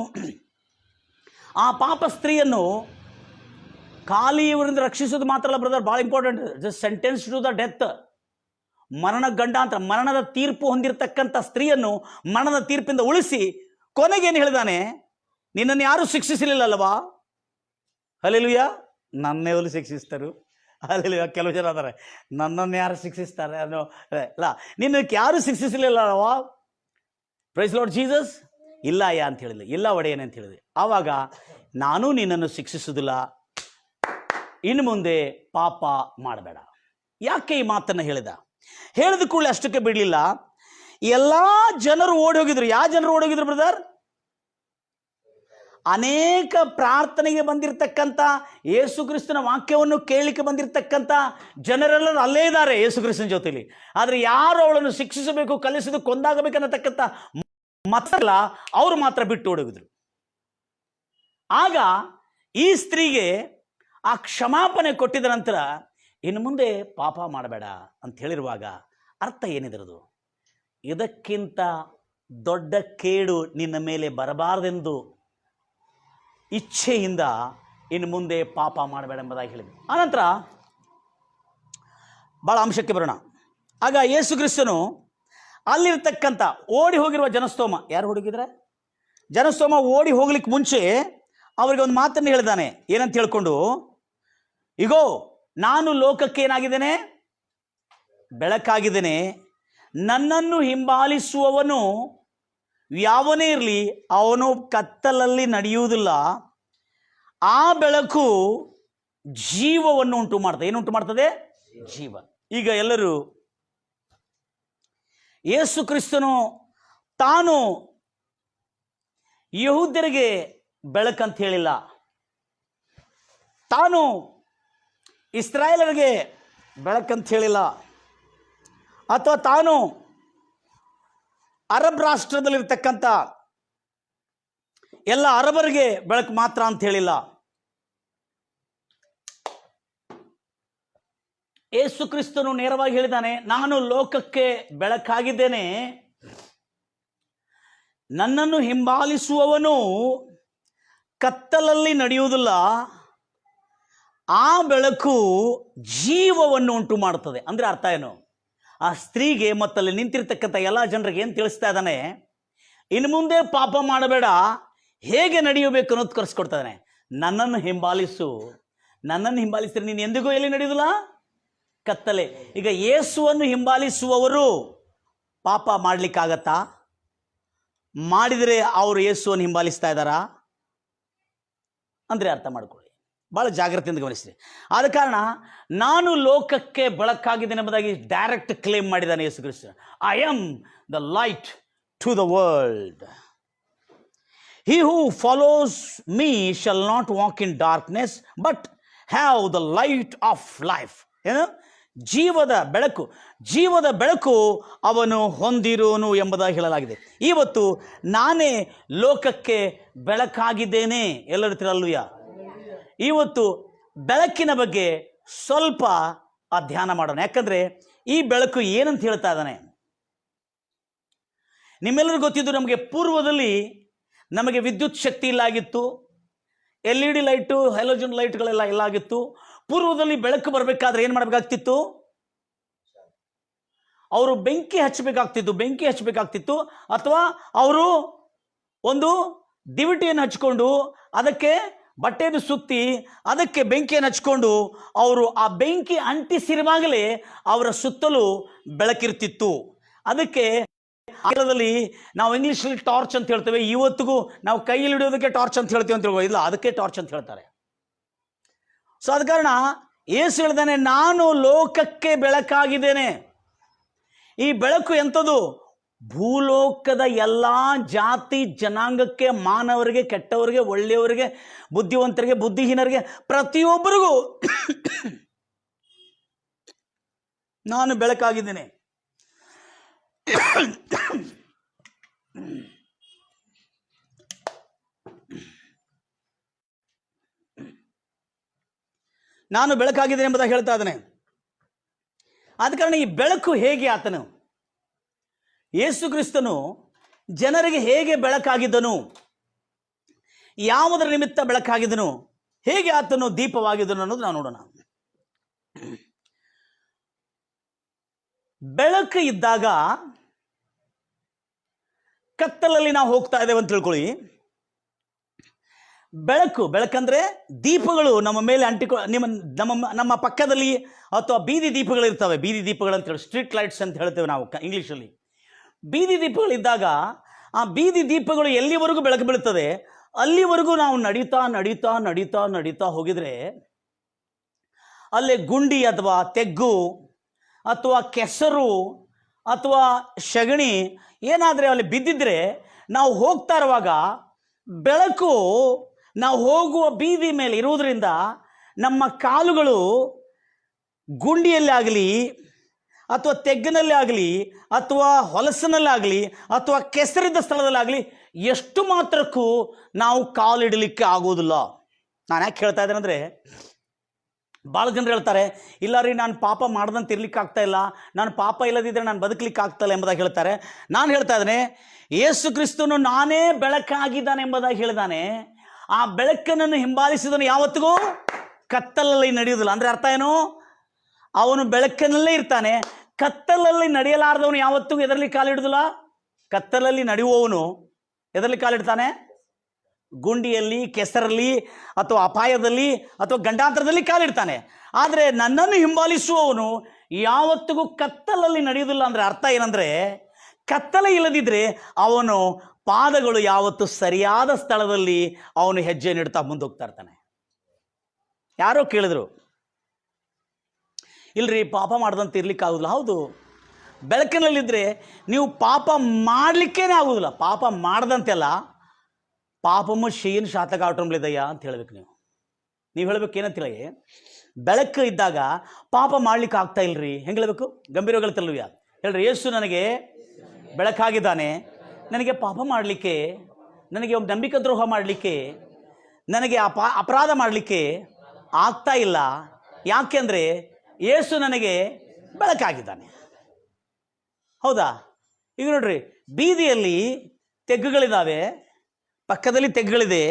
S1: ಆ ಪಾಪ ಸ್ತ್ರೀಯನ್ನು ಖಾಲಿ ಇವರಿಂದ ರಕ್ಷಿಸೋದು ಮಾತ್ರ ಅಲ್ಲ ಬ್ರದರ್, ಭಾಳ important, just sentence to the death, ಮರಣ ಗಂಡಾಂತರ, ಮರಣದ ತೀರ್ಪು ಹೊಂದಿರತಕ್ಕಂಥ ಸ್ತ್ರೀಯನ್ನು ಮರಣದ ತೀರ್ಪಿಂದ ಉಳಿಸಿ ಕೊನೆಗೇನು ಹೇಳಿದಾನೆ, ನಿನ್ನನ್ನು ಯಾರೂ ಶಿಕ್ಷಿಸಲಿಲ್ಲ ಅಲ್ವಾ? ಹಲ್ಲೆಲೂಯಾ. ನನ್ನೆವರು ಶಿಕ್ಷಿಸ್ತಾರೆ, ಹಲ್ಲೆಲೂಯಾ. ಕೆಲವು ಜನ ಅದಾರೆ, ನನ್ನನ್ನು ಯಾರು ಶಿಕ್ಷಿಸ್ತಾರೆ ಅನ್ನೋ, ಇಲ್ಲ, ನಿನ್ನಕ್ಕೆ ಯಾರು ಶಿಕ್ಷಿಸಲಿಲ್ಲ ಅಲ್ವಾ? Praise Lord Jesus. ಇಲ್ಲ ಅಯ್ಯ ಅಂತ ಹೇಳಿದೆ, ಇಲ್ಲ ಒಡೆಯನೆ ಅಂತ ಹೇಳಿದೆ. ಆವಾಗ ನಾನು ನಿನ್ನನ್ನು ಶಿಕ್ಷಿಸುವುದಿಲ್ಲ, ಇನ್ನು ಮುಂದೆ ಪಾಪ ಮಾಡಬೇಡ. ಯಾಕೆ ಈ ಮಾತನ್ನು ಹೇಳಿದ ಕೂಡಲೇ ಅಷ್ಟಕ್ಕೆ ಬಿಡಲಿಲ್ಲ. ಎಲ್ಲ ಜನರು ಓಡಿ ಹೋಗಿದ್ರು. ಯಾವ ಜನರು ಓಡಿ ಹೋಗಿದ್ರು ಬ್ರದರ್? ಅನೇಕ ಪ್ರಾರ್ಥನೆಗೆ ಬಂದಿರತಕ್ಕಂಥ, ಯೇಸು ಕ್ರಿಸ್ತನ ವಾಕ್ಯವನ್ನು ಕೇಳಲಿಕ್ಕೆ ಬಂದಿರತಕ್ಕಂಥ ಜನರೆಲ್ಲರೂ ಅಲ್ಲೇ ಇದ್ದಾರೆ ಯೇಸು ಕ್ರಿಸ್ತನ ಜೊತೆಲಿ. ಆದರೆ ಯಾರು ಅವಳನ್ನು ಶಿಕ್ಷಿಸಬೇಕು, ಕಲಿಸಿದು ಕೊಂದಾಗಬೇಕನ್ನತಕ್ಕಂಥ ಮತ್ತಲ್ಲ, ಅವರು ಮಾತ್ರ ಬಿಟ್ಟು ಓಡೋಗಿದ್ರು. ಆಗ ಈ ಸ್ತ್ರೀಗೆ ಆ ಕ್ಷಮಾಪಣೆ ಕೊಟ್ಟಿದ ನಂತರ ಇನ್ನು ಮುಂದೆ ಪಾಪ ಮಾಡಬೇಡ ಅಂತ ಹೇಳಿರುವಾಗ ಅರ್ಥ ಏನಿದ್ರದು? ಇದಕ್ಕಿಂತ ದೊಡ್ಡ ಕೇಡು ನಿನ್ನ ಮೇಲೆ ಬರಬಾರದೆಂದು ಇಚ್ಛೆಯಿಂದ ಇನ್ನು ಮುಂದೆ ಪಾಪ ಮಾಡಬೇಡ ಎಂಬುದಾಗಿ ಹೇಳಿದೆ. ಆನಂತರ ಭಾಳ ಅಂಶಕ್ಕೆ ಬರೋಣ. ಆಗ ಯೇಸು ಕ್ರಿಸ್ತನು ಅಲ್ಲಿರ್ತಕ್ಕಂಥ ಓಡಿ ಹೋಗಿರುವ ಜನಸ್ತೋಮ, ಯಾರು ಹೋಗಿದ್ರೆ ಜನಸ್ತೋಮ ಓಡಿ ಹೋಗ್ಲಿಕ್ಕೆ ಮುಂಚೆ ಅವರಿಗೆ ಒಂದು ಮಾತನ್ನು ಹೇಳಿದಾನೆ. ಏನಂತ ಹೇಳ್ಕೊಂಡು, ಇಗೋ ನಾನು ಲೋಕಕ್ಕೆ ಏನಾಗಿದ್ದೇನೆ? ಬೆಳಕಾಗಿದ್ದೇನೆ. ನನ್ನನ್ನು ಹಿಂಬಾಲಿಸುವವನು ಯಾವನೇ ಇರಲಿ ಅವನು ಕತ್ತಲಲ್ಲಿ ನಡೆಯುವುದಿಲ್ಲ. ಆ ಬೆಳಕು ಜೀವವನ್ನು ಉಂಟು ಮಾಡ್ತದೆ. ಏನು ಉಂಟು ಮಾಡ್ತದೆ? ಜೀವ. ಈಗ ಎಲ್ಲರೂ ಯೇಸು ಕ್ರಿಸ್ತನು ತಾನು ಯಹೂದ್ಯರಿಗೆ ಬೆಳಕಂತ ಹೇಳಿಲ್ಲ, ತಾನು ಇಸ್ರಾಯೇಲರಿಗೆ ಬೆಳಕಂತ ಹೇಳಿಲ್ಲ, ಅಥವಾ ತಾನು ಅರಬ್ ರಾಷ್ಟ್ರದಲ್ಲಿರ್ತಕ್ಕಂಥ ಎಲ್ಲ ಅರಬರಿಗೆ ಬೆಳಕು ಮಾತ್ರ ಅಂತ ಹೇಳಿಲ್ಲ. ಯೇಸು ಕ್ರಿಸ್ತನು ನೇರವಾಗಿ ಹೇಳಿದ್ದಾನೆ, ನಾನು ಲೋಕಕ್ಕೆ ಬೆಳಕಾಗಿದ್ದೇನೆ. ನನ್ನನ್ನು ಹಿಂಬಾಲಿಸುವವನು ಕತ್ತಲಲ್ಲಿ ನಡೆಯುವುದಿಲ್ಲ. ಆ ಬೆಳಕು ಜೀವವನ್ನು ಉಂಟು ಮಾಡುತ್ತದೆ. ಅಂದರೆ ಅರ್ಥ ಏನು? ಆ ಸ್ತ್ರೀಗೆ ಮತ್ತಲ್ಲಿ ನಿಂತಿರ್ತಕ್ಕಂಥ ಎಲ್ಲ ಜನರಿಗೆ ಏನು ತಿಳಿಸ್ತಾ ಇದ್ದಾನೆ? ಇನ್ನು ಮುಂದೆ ಪಾಪ ಮಾಡಬೇಡ, ಹೇಗೆ ನಡೆಯಬೇಕು ಅನ್ನೋದು ಕರೆಸ್ಕೊಡ್ತಾನೆ. ನನ್ನನ್ನು ಹಿಂಬಾಲಿಸು. ನನ್ನನ್ನು ಹಿಂಬಾಲಿಸಿದ್ರೆ ನೀನು ಎಂದಿಗೂ ಎಲ್ಲಿ ನಡೆಯುವುದಿಲ್ಲ? ಕತ್ತಲೆ. ಈಗ ಯೇಸುವನ್ನು ಹಿಂಬಾಲಿಸುವವರು ಪಾಪ ಮಾಡಲಿಕ್ಕಾಗತ್ತಾ? ಮಾಡಿದರೆ ಅವರು ಯೇಸುವನ್ನು ಹಿಂಬಾಲಿಸ್ತಾ ಇದ್ದಾರಾ ಅಂದರೆ ಅರ್ಥ ಮಾಡ್ಕೊಳ್ಳಿ, ಭಾಳ ಜಾಗ್ರತೆಯಿಂದ ಗಮನಿಸ್ರಿ. ಆದ ಕಾರಣ ನಾನು ಲೋಕಕ್ಕೆ ಬೆಳಕಾಗಿದ್ದೇನೆ ಎಂಬುದಾಗಿ ಡೈರೆಕ್ಟ್ ಕ್ಲೇಮ್ ಮಾಡಿದ್ದಾನೆ Yesu Kristha. I am the light to the world. He who follows me shall not walk in darkness but have the light of life. ಏನು? ಜೀವದ ಬೆಳಕು. ಜೀವದ ಬೆಳಕು ಅವನು ಹೊಂದಿರುವನು ಎಂಬುದಾಗಿ ಹೇಳಲಾಗಿದೆ. ಇವತ್ತು ನಾನೇ ಲೋಕಕ್ಕೆ ಬೆಳಕಾಗಿದ್ದೇನೆ. ಎಲ್ಲರ ತಿರಲ್ಲೂಯ. ಇವತ್ತು ಬೆಳಕಿನ ಬಗ್ಗೆ ಸ್ವಲ್ಪ ಅಧ್ಯಯನ ಮಾಡೋಣ. ಯಾಕಂದರೆ ಈ ಬೆಳಕು ಏನಂತ ಹೇಳ್ತಾ ಇದ್ದಾನೆ? ನಿಮ್ಮೆಲ್ಲರಿಗೂ ಗೊತ್ತಿದ್ದು, ನಮಗೆ ಪೂರ್ವದಲ್ಲಿ ನಮಗೆ ವಿದ್ಯುತ್ ಶಕ್ತಿ ಇಲ್ಲಾಗಿತ್ತು. LED ಲೈಟು, ಹ್ಯಾಲೋಜನ್ ಲೈಟ್ಗಳೆಲ್ಲ ಇಲ್ಲಾಗಿತ್ತು. ಪೂರ್ವದಲ್ಲಿ ಬೆಳಕು ಬರಬೇಕಾದ್ರೆ ಏನು ಮಾಡಬೇಕಾಗ್ತಿತ್ತು? ಅವರು ಬೆಂಕಿ ಹಚ್ಚಬೇಕಾಗ್ತಿತ್ತು, ಅಥವಾ ಅವರು ಒಂದು ದಿವಿಟಿಯನ್ನು ಹಚ್ಕೊಂಡು ಅದಕ್ಕೆ ಬಟ್ಟೆಯನ್ನು ಸುತ್ತಿ ಅದಕ್ಕೆ ಬೆಂಕಿಯನ್ನು ಹಚ್ಕೊಂಡು ಅವರು ಆ ಬೆಂಕಿ ಅಂಟಿಸಿರುವಾಗಲೇ ಅವರ ಸುತ್ತಲೂ ಬೆಳಕಿರ್ತಿತ್ತು. ಅದಕ್ಕೆ ಆಂಗ್ಲದಲ್ಲಿ ನಾವು ಇಂಗ್ಲೀಷಲ್ಲಿ ಟಾರ್ಚ್ ಅಂತ ಹೇಳ್ತೇವೆ. ಇವತ್ತಿಗೂ ನಾವು ಕೈಯಲ್ಲಿ ಹಿಡಿಯೋದಕ್ಕೆ ಟಾರ್ಚ್ ಅಂತ ಹೇಳ್ತೀವಿ ಅಂತ ಇಲ್ಲ, ಅದಕ್ಕೆ ಟಾರ್ಚ್ ಅಂತ ಹೇಳ್ತಾರೆ. ಸೊ ಆದ ಕಾರಣ ಯೇಸು ಹೇಳಿದಾನೆ, ನಾನು ಲೋಕಕ್ಕೆ ಬೆಳಕಾಗಿದ್ದೇನೆ. ಈ ಬೆಳಕು ಎಂಥದ್ದು? ಭೂಲೋಕದ ಎಲ್ಲ ಜಾತಿ ಜನಾಂಗಕ್ಕೆ, ಮಾನವರಿಗೆ, ಕೆಟ್ಟವರಿಗೆ, ಒಳ್ಳೆಯವರಿಗೆ, ಬುದ್ಧಿವಂತರಿಗೆ, ಬುದ್ಧಿಹೀನರಿಗೆ, ಪ್ರತಿಯೊಬ್ಬರಿಗೂ ನಾನು ಬೆಳಕಾಗಿದ್ದೇನೆ. ನಾನು ಬೆಳಕಾಗಿದ್ದೇನೆ ಎಂಬುದಾಗಿ ಹೇಳ್ತಾ ಇದ್ದಾನೆ. ಆದ ಕಾರಣ ಈ ಬೆಳಕು ಹೇಗೆ ಆತನು, ಯೇಸು ಕ್ರಿಸ್ತನು ಜನರಿಗೆ ಹೇಗೆ ಬೆಳಕಾಗಿದ್ದನು, ಯಾವುದರ ನಿಮಿತ್ತ ಬೆಳಕಾಗಿದ್ದನು, ಹೇಗೆ ಆತನು ದೀಪವಾಗಿದ್ದನು ಅನ್ನೋದು ನಾವು ನೋಡೋಣ. ಬೆಳಕು ಇದ್ದಾಗ ಕತ್ತಲಲ್ಲಿ ನಾವು ಹೋಗ್ತಾ ಇದ್ದೇವೆ ಅಂತ ತಿಳ್ಕೊಳ್ಳಿ. ಬೆಳಕಂದ್ರೆ ದೀಪಗಳು ನಮ್ಮ ಮೇಲೆ ನಮ್ಮ ಪಕ್ಕದಲ್ಲಿ ಅಥವಾ ಬೀದಿ ದೀಪಗಳು ಇರ್ತವೆ. ಬೀದಿ ದೀಪಗಳು ಅಂತ ಹೇಳಿ ಸ್ಟ್ರೀಟ್ ಲೈಟ್ಸ್ ಅಂತ ಹೇಳ್ತೇವೆ ನಾವು ಇಂಗ್ಲೀಷಲ್ಲಿ. ಬೀದಿ ದೀಪಗಳಿದ್ದಾಗ ಆ ಬೀದಿ ದೀಪಗಳು ಎಲ್ಲಿವರೆಗೂ ಬೆಳಕು ಬೀಳುತ್ತದೆ ಅಲ್ಲಿವರೆಗೂ ನಾವು ನಡೀತಾ ನಡೀತಾ ನಡೀತಾ ನಡೀತಾ ಹೋಗಿದ್ರೆ ಅಲ್ಲೇ ಗುಂಡಿ ಅಥವಾ ತೆಗ್ಗು ಅಥವಾ ಕೆಸರು ಅಥವಾ ಸಗಣಿ ಏನಾದರೆ ಅಲ್ಲಿ ಬಿದ್ದಿದ್ರೆ ನಾವು ಹೋಗ್ತಾ ಇರುವಾಗ ಬೆಳಕು ನಾವು ಹೋಗುವ ಬೀದಿ ಮೇಲೆ ಇರುವುದರಿಂದ ನಮ್ಮ ಕಾಲುಗಳು ಗುಂಡಿಯಲ್ಲಿ ಆಗಲಿ ಅಥವಾ ತೆಗ್ಗಿನಲ್ಲಿ ಆಗಲಿ ಅಥವಾ ಹೊಲಸಿನಲ್ಲಾಗಲಿ ಅಥವಾ ಕೆಸರಿದ್ದ ಸ್ಥಳದಲ್ಲಾಗಲಿ ಎಷ್ಟು ಮಾತ್ರಕ್ಕೂ ನಾವು ಕಾಲಿಡಲಿಕ್ಕೆ ಆಗೋದಿಲ್ಲ. ನಾನು ಯಾಕೆ ಹೇಳ್ತಾ ಇದ್ದೇನೆ ಅಂದರೆ, ಭಾಳ ಜನರು ಹೇಳ್ತಾರೆ, ಇಲ್ಲ ರೀ ನಾನು ಪಾಪ ಮಾಡ್ದಂತೆ ಇರ್ಲಿಕ್ಕೆ ಆಗ್ತಾ ಇಲ್ಲ, ನಾನು ಪಾಪ ಇಲ್ಲದಿದ್ದರೆ ನಾನು ಬದುಕಲಿಕ್ಕೆ ಆಗ್ತಾಯಿಲ್ಲ ಎಂಬುದಾಗಿ ಹೇಳ್ತಾರೆ. ನಾನು ಹೇಳ್ತಾ ಇದ್ದೇನೆ, ಯೇಸು ಕ್ರಿಸ್ತನು ನಾನೇ ಬೆಳಕಾಗಿದ್ದಾನೆ ಎಂಬುದಾಗಿ ಹೇಳಿದಾನೆ. ಆ ಬೆಳಕನ್ನು ಹಿಂಬಾಲಿಸಿದನು ಯಾವತ್ತಿಗೂ ಕತ್ತಲಲ್ಲಿ ನಡೆಯುವುದಿಲ್ಲ. ಅಂದರೆ ಅರ್ಥ ಏನು? ಅವನು ಬೆಳಕಿನಲ್ಲೇ ಇರ್ತಾನೆ. ಕತ್ತಲಲ್ಲಿ ನಡೆಯಲಾರದವನು ಯಾವತ್ತಿಗೂ ಎದರಲ್ಲಿ ಕಾಲಿಡುವುದಿಲ್ಲ. ಕತ್ತಲಲ್ಲಿ ನಡೆಯುವವನು ಎದರಲ್ಲಿ ಕಾಲಿಡ್ತಾನೆ? ಗುಂಡಿಯಲ್ಲಿ, ಕೆಸರಲ್ಲಿ ಅಥವಾ ಅಪಾಯದಲ್ಲಿ ಅಥವಾ ಗಂಡಾಂತರದಲ್ಲಿ ಕಾಲಿಡ್ತಾನೆ. ಆದರೆ ನನ್ನನ್ನು ಹಿಂಬಾಲಿಸುವವನು ಯಾವತ್ತಿಗೂ ಕತ್ತಲಲ್ಲಿ ನಡೆಯುವುದಿಲ್ಲ. ಅಂದರೆ ಅರ್ಥ ಏನಂದರೆ, ಕತ್ತಲೆ ಇಲ್ಲದಿದ್ದರೆ ಅವನು ಪಾದಗಳು ಯಾವತ್ತು ಸರಿಯಾದ ಸ್ಥಳದಲ್ಲಿ ಅವನು ಹೆಜ್ಜೆ ನೀಡ್ತಾ ಮುಂದೋಗ್ತಾ ಇರ್ತಾನೆ. ಯಾರೋ ಕೇಳಿದ್ರು, ಇಲ್ರಿ ಪಾಪ ಮಾಡ್ದಂತೆ ಇರ್ಲಿಕ್ಕೆ ಆಗೋದಿಲ್ಲ. ಹೌದು, ಬೆಳಕಿನಲ್ಲಿದ್ದರೆ ನೀವು ಪಾಪ ಮಾಡಲಿಕ್ಕೇನೆ ಆಗೋದಿಲ್ಲ. ಪಾಪ ಮಾಡ್ದಂತೆಲ್ಲ ಪಾಪಮ್ಮ ಶೀನ್ ಶಾತಕ ಆಟೋಮ್ಲಿದಯ್ಯ ಅಂತ ಹೇಳ್ಬೇಕು. ನೀವು ಹೇಳ್ಬೇಕು ಏನಂತ ಹೇಳಿ, ಬೆಳಕು ಇದ್ದಾಗ ಪಾಪ ಮಾಡ್ಲಿಕ್ಕೆ ಆಗ್ತಾ ಇಲ್ರಿ, ಹೆಂಗೆ ಹೇಳ್ಬೇಕು? ಗಂಭೀರವಾಗಿ ಹೇಳ್ತಿಲ್ವ್ಯಾ? ಹೇಳ್ರಿ, ಯೇಸು ನನಗೆ ಬೆಳಕಾಗಿದ್ದಾನೆ, ನನಗೆ ಪಾಪ ಮಾಡಲಿಕ್ಕೆ, ನನಗೆ ಒಂದು ನಂಬಿಕೆ ದ್ರೋಹ ಮಾಡಲಿಕ್ಕೆ, ನನಗೆ ಅಪರಾಧ ಮಾಡಲಿಕ್ಕೆ ಆಗ್ತಾ ಇಲ್ಲ. ಯಾಕೆಂದರೆ ಯೇಸು ನನಗೆ ಬೆಳಕಾಗಿದ್ದಾನೆ. ಹೌದಾ? ಈಗ ನೋಡ್ರಿ, ಬೀದಿಯಲ್ಲಿ ತೆಗ್ಗುಗಳಿದ್ದಾವೆ, ಪಕ್ಕದಲ್ಲಿ ತೆಗ್ಗುಗಳಿದೆ,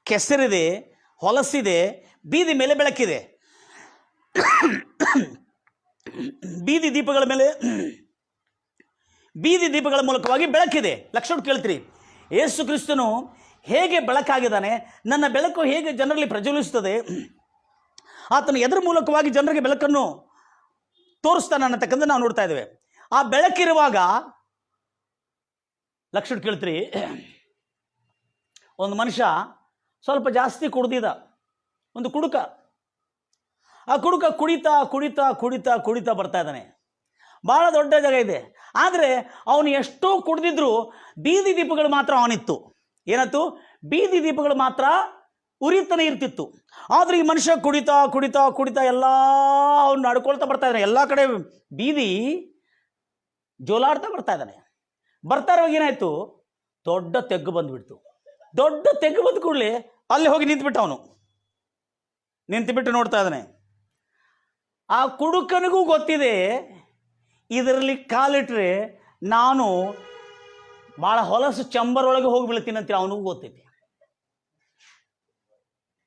S1: ಕೆಸರಿದೆ, ಹೊಲಸಿದೆ, ಬೀದಿ ಮೇಲೆ ಬೆಳಕಿದೆ. ಬೀದಿ ದೀಪಗಳ ಮೇಲೆ, ಬೀದಿ ದೀಪಗಳ ಮೂಲಕವಾಗಿ ಬೆಳಕಿದೆ. ಲಕ್ಷಣ ಕೇಳ್ತೀರಿ, ಯೇಸು ಕ್ರಿಸ್ತನು ಹೇಗೆ ಬೆಳಕಾಗಿದ್ದಾನೆ, ನನ್ನ ಬೆಳಕು ಹೇಗೆ ಜನರಲ್ಲಿ ಪ್ರಜ್ವಲಿಸುತ್ತದೆ, ಆತನು ಎದರ ಮೂಲಕವಾಗಿ ಜನರಿಗೆ ಬೆಳಕನ್ನು ತೋರಿಸ್ತಾನೆ ಅನ್ನತಕ್ಕಂಥ ನಾವು ನೋಡ್ತಾ ಇದ್ದೇವೆ. ಆ ಬೆಳಕಿರುವಾಗ ಲಕ್ಷಣ ಕೇಳ್ತೀರಿ, ಒಂದು ಮನುಷ್ಯ ಸ್ವಲ್ಪ ಜಾಸ್ತಿ ಕುಡ್ದಿದ್ದ, ಒಂದು ಕುಡುಕ. ಆ ಕುಡುಕ ಕುಡಿತಾ ಕುಡಿತಾ ಕುಡಿತಾ ಕುಡಿತಾ ಬರ್ತಾ ಇದ್ದಾನೆ. ಭಾಳ ದೊಡ್ಡ ಜಾಗ ಇದೆ, ಆದರೆ ಅವನು ಎಷ್ಟೋ ಕುಡ್ದಿದ್ರು ಬೀದಿ ದೀಪಗಳು ಮಾತ್ರ ಅವನಿತ್ತು. ಏನಾಯ್ತು? ಬೀದಿ ದೀಪಗಳು ಮಾತ್ರ ಉರಿತಾನೆ ಇರ್ತಿತ್ತು. ಆದರೆ ಈ ಮನುಷ್ಯ ಕುಡಿತಾ ಕುಡಿತಾ ಕುಡಿತಾ ಎಲ್ಲ ಅವನು ನಡ್ಕೊಳ್ತಾ ಬರ್ತಾ ಇದ್ದಾನೆ. ಎಲ್ಲ ಕಡೆ ಬೀದಿ ಜೋಲಾಡ್ತಾ ಬರ್ತಾ ಇದ್ದಾನೆ. ಬರ್ತಾ ಇರುವಾಗ ಏನಾಯ್ತು? ದೊಡ್ಡ ತೆಗ್ಗು ಬಂದುಬಿಡ್ತು. ದೊಡ್ಡ ತೆಗ್ಗು ಬಂದ ಕೂಡಲೇ ಅಲ್ಲಿ ಹೋಗಿ ನಿಂತುಬಿಟ್ಟ. ಅವನು ನಿಂತುಬಿಟ್ಟು ನೋಡ್ತಾ ಇದ್ದಾನೆ. ಆ ಕುಡುಕನಿಗೂ ಗೊತ್ತಿದೆ, ಇದರಲ್ಲಿ ಕಾಲಿಟ್ರೆ ನಾನು ಭಾಳ ಹೊಲಸು ಚಂಬರೊಳಗೆ ಹೋಗಿ ಬೀಳ್ತೀನಿ ಅಂತ ಅವನಿಗೂ ಗೊತ್ತೈತಿ.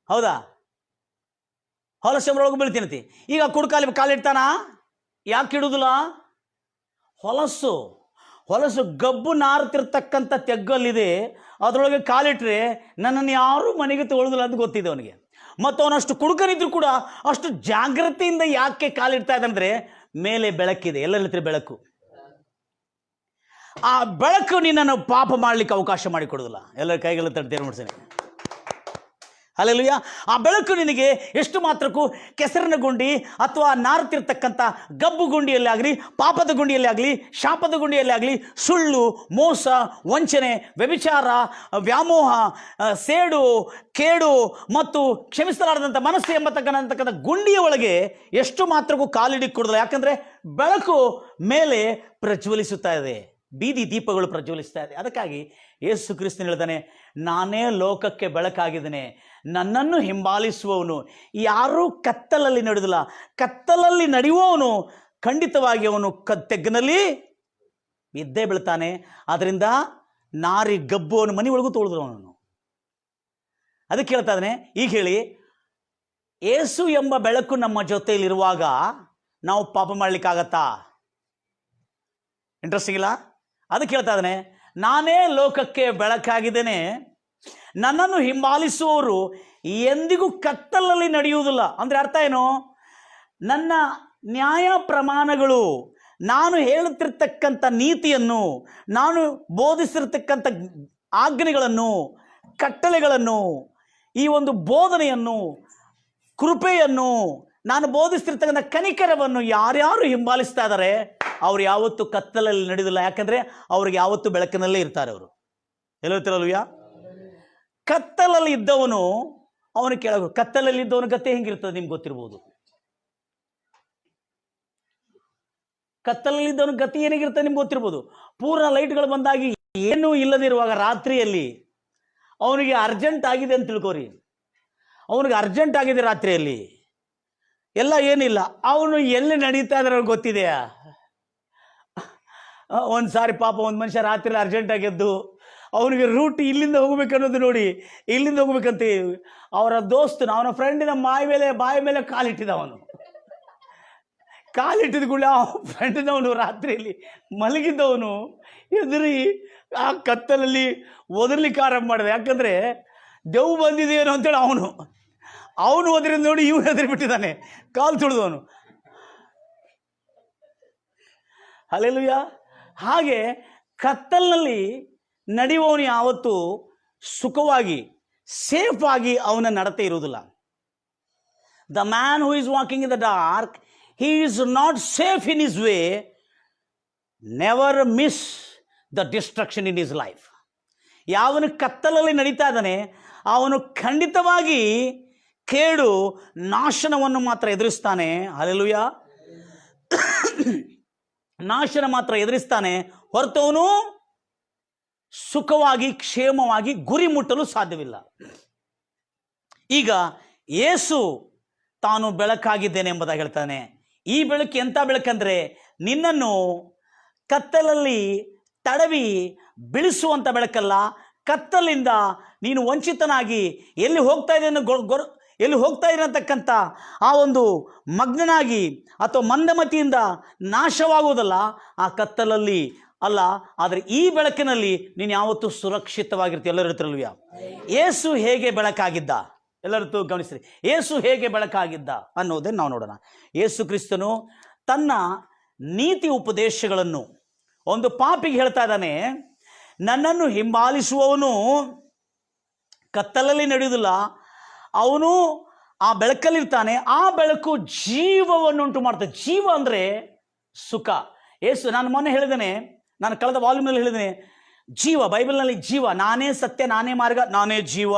S1: ಹೌದಾ? ಹೊಲಸು ಚಂಬರೊಳಗೆ ಬೀಳ್ತೀನಂತಿ. ಈಗ ಕುಡುಕಾಲಿ ಕಾಲಿಡ್ತಾನ? ಯಾಕೆ ಇಡುವುದಿಲ್ಲ? ಹೊಲಸು ಗಬ್ಬು ನಾರ್ತಿರ್ತಕ್ಕಂಥ ತೆಗ್ಗಲ್ಲಿದೆ, ಅದರೊಳಗೆ ಕಾಲಿಟ್ರೆ ನನ್ನನ್ನು ಯಾರೂ ಮನೆಗೆ ತೊಗೊಳ್ಳೋದಿಲ್ಲ ಅಂತ ಗೊತ್ತಿದೆ ಅವನಿಗೆ. ಮತ್ತು ಅವನಷ್ಟು ಕುಡುಕನಿದ್ರು ಕೂಡ ಅಷ್ಟು ಜಾಗ್ರತೆಯಿಂದ ಯಾಕೆ ಕಾಲಿಡ್ತಾ ಇದ್ದಾನಂದ್ರೆ, ಮೇಲೆ ಬೆಳಕಿದೆ. ಎಲ್ಲೆಲ್ಲತ್ರ ಬೆಳಕು. ಆ ಬೆಳಕು ನಿನ್ನನ್ನು ಪಾಪ ಮಾಡಲಿಕ್ಕೆ ಅವಕಾಶ ಮಾಡಿಕೊಡೋದಿಲ್ಲ. ಎಲ್ಲರ ಕೈಗೆಲ್ಲ ತಡ್ತೇನೆ ಮಾಡ್ಸೇನೆ. ಹಲ್ಲೆಲೂಯಾ. ಆ ಬೆಳಕು ನಿನಗೆ ಎಷ್ಟು ಮಾತ್ರಕ್ಕೂ ಕೆಸರಿನ ಗುಂಡಿ ಅಥವಾ ನಾರ್ತಿರ್ತಕ್ಕಂಥ ಗಬ್ಬು ಗುಂಡಿಯಲ್ಲಿ ಆಗಲಿ, ಪಾಪದ ಗುಂಡಿಯಲ್ಲಿ ಆಗಲಿ, ಶಾಪದ ಗುಂಡಿಯಲ್ಲಿ ಆಗಲಿ, ಸುಳ್ಳು, ಮೋಸ, ವಂಚನೆ, ವ್ಯಭಿಚಾರ, ವ್ಯಾಮೋಹ, ಸೇಡು, ಕೇಡು ಮತ್ತು ಕ್ಷಮಿಸಲಾರದಂಥ ಮನಸ್ಸು ಎಂಬತಕ್ಕಂಥ ಗುಂಡಿಯ ಒಳಗೆ ಎಷ್ಟು ಮಾತ್ರಕ್ಕೂ ಕಾಲಿಡಿಕ್ಕೆ ಕೊಡೋದಿಲ್ಲ. ಯಾಕಂದರೆ ಬೆಳಕು ಮೇಲೆ ಪ್ರಜ್ವಲಿಸುತ್ತಾ ಇದೆ, ಬೀದಿ ದೀಪಗಳು ಪ್ರಜ್ವಲಿಸ್ತಾ ಇದೆ. ಅದಕ್ಕಾಗಿ ಯೇಸು ಕ್ರಿಸ್ತನು ಹೇಳ್ತಾನೆ, ನಾನೇ ಲೋಕಕ್ಕೆ ಬೆಳಕಾಗಿದ್ದೇನೆ, ನನ್ನನ್ನು ಹಿಂಬಾಲಿಸುವವನು ಯಾರೂ ಕತ್ತಲಲ್ಲಿ ನಡೆದಿಲ್ಲ. ಕತ್ತಲಲ್ಲಿ ನಡೆಯುವವನು ಖಂಡಿತವಾಗಿ ಅವನು ತೆಗ್ಗಿನಲ್ಲಿ ಇದ್ದೇ ಬೀಳ್ತಾನೆ. ಅದರಿಂದ ನಾರಿ ಗಬ್ಬು ಅವನ ಮನೆ ಒಳಗೂ ತೊಳೆದ್ರು ಅವನನ್ನು. ಅದಕ್ಕೆ ಹೇಳ್ತಾ ಇದ್ದಾನೆ. ಈಗ ಹೇಳಿ, ಯೇಸು ಎಂಬ ಬೆಳಕು ನಮ್ಮ ಜೊತೆಯಲ್ಲಿರುವಾಗ ನಾವು ಪಾಪ ಮಾಡಲಿಕ್ಕಾಗತ್ತಾ? ಇಂಟ್ರೆಸ್ಟಿಂಗ್ ಇಲ್ಲ? ಅದಕ್ಕೆ ಹೇಳ್ತಾ ಇದ್ದಾನೆ, ನಾನೇ ಲೋಕಕ್ಕೆ ಬೆಳಕಾಗಿದ್ದೇನೆ, ನನ್ನನ್ನು ಹಿಂಬಾಲಿಸುವವರು ಎಂದಿಗೂ ಕತ್ತಲಲ್ಲಿ ನಡೆಯುವುದಿಲ್ಲ. ಅಂದರೆ ಅರ್ಥ ಏನು? ನನ್ನ ನ್ಯಾಯ ಪ್ರಮಾಣಗಳು, ನಾನು ಹೇಳುತ್ತಿರ್ತಕ್ಕಂಥ ನೀತಿಯನ್ನು, ನಾನು ಬೋಧಿಸಿರ್ತಕ್ಕಂಥ ಆಜ್ಞೆಗಳನ್ನು, ಕಟ್ಟಳೆಗಳನ್ನು, ಈ ಒಂದು ಬೋಧನೆಯನ್ನು, ಕೃಪೆಯನ್ನು, ನಾನು ಬೋಧಿಸ್ತಿರ್ತಕ್ಕಂಥ ಕನಿಕರವನ್ನು ಯಾರ್ಯಾರು ಹಿಂಬಾಲಿಸ್ತಾ ಇದ್ದಾರೆ ಅವ್ರು ಯಾವತ್ತೂ ಕತ್ತಲಲ್ಲಿ ನಡೆದಿಲ್ಲ. ಯಾಕಂದರೆ ಅವ್ರಿಗೆ ಯಾವತ್ತೂ ಬೆಳಕಿನಲ್ಲೇ ಇರ್ತಾರೆ. ಅವರು ಹೇಳ್ತಿರಲ್ವ್ಯಾ? ಕತ್ತಲಲ್ಲಿ ಇದ್ದವನು ಅವನು ಕೆಳಗೆ, ಕತ್ತಲಲ್ಲಿ ಇದ್ದವನ ಗತಿ ಹೆಂಗಿರ್ತದೆ ನಿಮ್ಗೆ ಗೊತ್ತಿರ್ಬೋದು. ಕತ್ತಲಲ್ಲಿ ಇದ್ದವನ ಗತಿ ಏನಾಗಿರ್ತದೆ ನಿಮ್ಗೆ ಗೊತ್ತಿರ್ಬೋದು. ಪೂರ್ಣ ಲೈಟ್ಗಳು ಬಂದಾಗಿ ಏನೂ ಇಲ್ಲದಿರುವಾಗ ರಾತ್ರಿಯಲ್ಲಿ ಅವನಿಗೆ ಅರ್ಜೆಂಟ್ ಆಗಿದೆ ಅಂತ ತಿಳ್ಕೋರಿ. ಅವನಿಗೆ ಅರ್ಜೆಂಟ್ ಆಗಿದೆ ರಾತ್ರಿಯಲ್ಲಿ, ಎಲ್ಲ ಏನಿಲ್ಲ, ಅವನು ಎಲ್ಲಿ ನಡೀತಾ ಇದ್ರೆ ಅವ್ನಿಗೆ ಗೊತ್ತಿದೆಯಾ? ಒಂದು ಸಾರಿ ಪಾಪ ಒಂದು ಮನುಷ್ಯ ರಾತ್ರಿ ಅರ್ಜೆಂಟ್ ಆಗಿದ್ದು ಅವನಿಗೆ ರೂಟ್ ಇಲ್ಲಿಂದ ಹೋಗ್ಬೇಕನ್ನೋದು ನೋಡಿ, ಇಲ್ಲಿಂದ ಹೋಗ್ಬೇಕಂತ ಅವರ ದೋಸ್ತನ, ಅವನ ಫ್ರೆಂಡಿನ ಬಾಯಿ ಮೇಲೆ ಕಾಲಿಟ್ಟಿದ. ಅವನು ಕಾಲಿಟ್ಟಿದ ಕೂಡ ಆ ಫ್ರೆಂಡಿನವನು ರಾತ್ರಿಯಲ್ಲಿ ಮಲಗಿದ್ದವನು ಎದುರಿ ಆ ಕತ್ತಲಲ್ಲಿ ಒದರ್ಲಿಕ್ಕೆ ಆರಂಭ ಮಾಡಿದ. ಯಾಕಂದರೆ ದೆವ್ವ ಬಂದಿದೆಯೇನೋ ಅಂತೇಳಿ ಅವನು ಒದರಿಂದ ನೋಡಿ ಇವನು ಹೆದರಿ ಬಿಟ್ಟಿದ್ದಾನೆ, ಕಾಲು ತುಳಿದವನು. ಹಲ್ಲೆಲೂಯಾ. ಹಾಗೆ ಕತ್ತಲಿನಲ್ಲಿ ನಡೆಯುವವನು ಯಾವತ್ತೂ ಸುಖವಾಗಿ, ಸೇಫ್ ಆಗಿ ಅವನ ನಡತೆ ಇರುವುದಿಲ್ಲ. The man who is walking in the dark, he is not safe in his way, never miss the destruction in his life. ಯಾವನು ಕತ್ತಲಲ್ಲಿ ನಡೀತಾ ಇದ್ದಾನೆ ಅವನು ಖಂಡಿತವಾಗಿ ಕೇಡು, ನಾಶನವನ್ನು ಮಾತ್ರ ಎದುರಿಸ್ತಾನೆ. ಹಲ್ಲೆಲೂಯಾ. ನಾಶನ ಮಾತ್ರ ಎದುರಿಸ್ತಾನೆ ಹೊರತು ಅವನು ಸುಖವಾಗಿ, ಕ್ಷೇಮವಾಗಿ ಗುರಿ ಮುಟ್ಟಲು ಸಾಧ್ಯವಿಲ್ಲ. ಈಗ ಯೇಸು ತಾನು ಬೆಳಕಾಗಿದ್ದೇನೆ ಎಂಬುದಾಗಿ ಹೇಳ್ತಾನೆ. ಈ ಬೆಳಕು ಎಂಥ ಬೆಳಕಂದ್ರೆ ನಿನ್ನನ್ನು ಕತ್ತಲಲ್ಲಿ ತಡವಿ ಬಿಳಿಸುವಂಥ ಬೆಳಕಲ್ಲ. ಕತ್ತಲಿಂದ ನೀನು ವಂಚಿತನಾಗಿ ಎಲ್ಲಿ ಹೋಗ್ತಾ ಇದೆ ಅಂತಕ್ಕಂಥ ಆ ಒಂದು ಮಗ್ನನಾಗಿ ಅಥವಾ ಮಂದಮತಿಯಿಂದ ನಾಶವಾಗುವುದಲ್ಲ, ಆ ಕತ್ತಲಲ್ಲಿ ಅಲ್ಲ, ಆದರೆ ಈ ಬೆಳಕಿನಲ್ಲಿ ನೀನು ಯಾವತ್ತೂ ಸುರಕ್ಷಿತವಾಗಿರ್ತೀವಿ. ಎಲ್ಲರೂ ಇರ್ತಿರಲ್ವ್ಯಾ? ಯೇಸು ಹೇಗೆ ಬೆಳಕಾಗಿದ್ದ? ಎಲ್ಲರೂ ಗಮನಿಸ್ರಿ, ಯೇಸು ಹೇಗೆ ಬೆಳಕಾಗಿದ್ದ ಅನ್ನೋದನ್ನು ನಾವು ನೋಡೋಣ. ಯೇಸು ಕ್ರಿಸ್ತನು ತನ್ನ ನೀತಿ ಉಪದೇಶಗಳನ್ನು ಒಂದು ಪಾಪಿಗೆ ಹೇಳ್ತಾ ಇದ್ದಾನೆ. ನನ್ನನ್ನು ಹಿಂಬಾಲಿಸುವವನು ಕತ್ತಲಲ್ಲಿ ನಡೆಯುವುದಿಲ್ಲ, ಅವನು ಆ ಬೆಳಕಲ್ಲಿರ್ತಾನೆ. ಆ ಬೆಳಕು ಜೀವವನ್ನು ಉಂಟು ಮಾಡ್ತದೆ. ಜೀವ ಅಂದರೆ ಸುಖ. ಯೇಸು, ನಾನು ಮೊನ್ನೆ ಹೇಳಿದ್ದೇನೆ, ನಾನು ಕಳೆದ ವಾಲ್ಯೂಮ್ನಲ್ಲಿ ಹೇಳಿದ್ದೇನೆ, ಜೀವ, ಬೈಬಲ್ನಲ್ಲಿ ಜೀವ, ನಾನೇ ಸತ್ಯ, ನಾನೇ ಮಾರ್ಗ, ನಾನೇ ಜೀವ.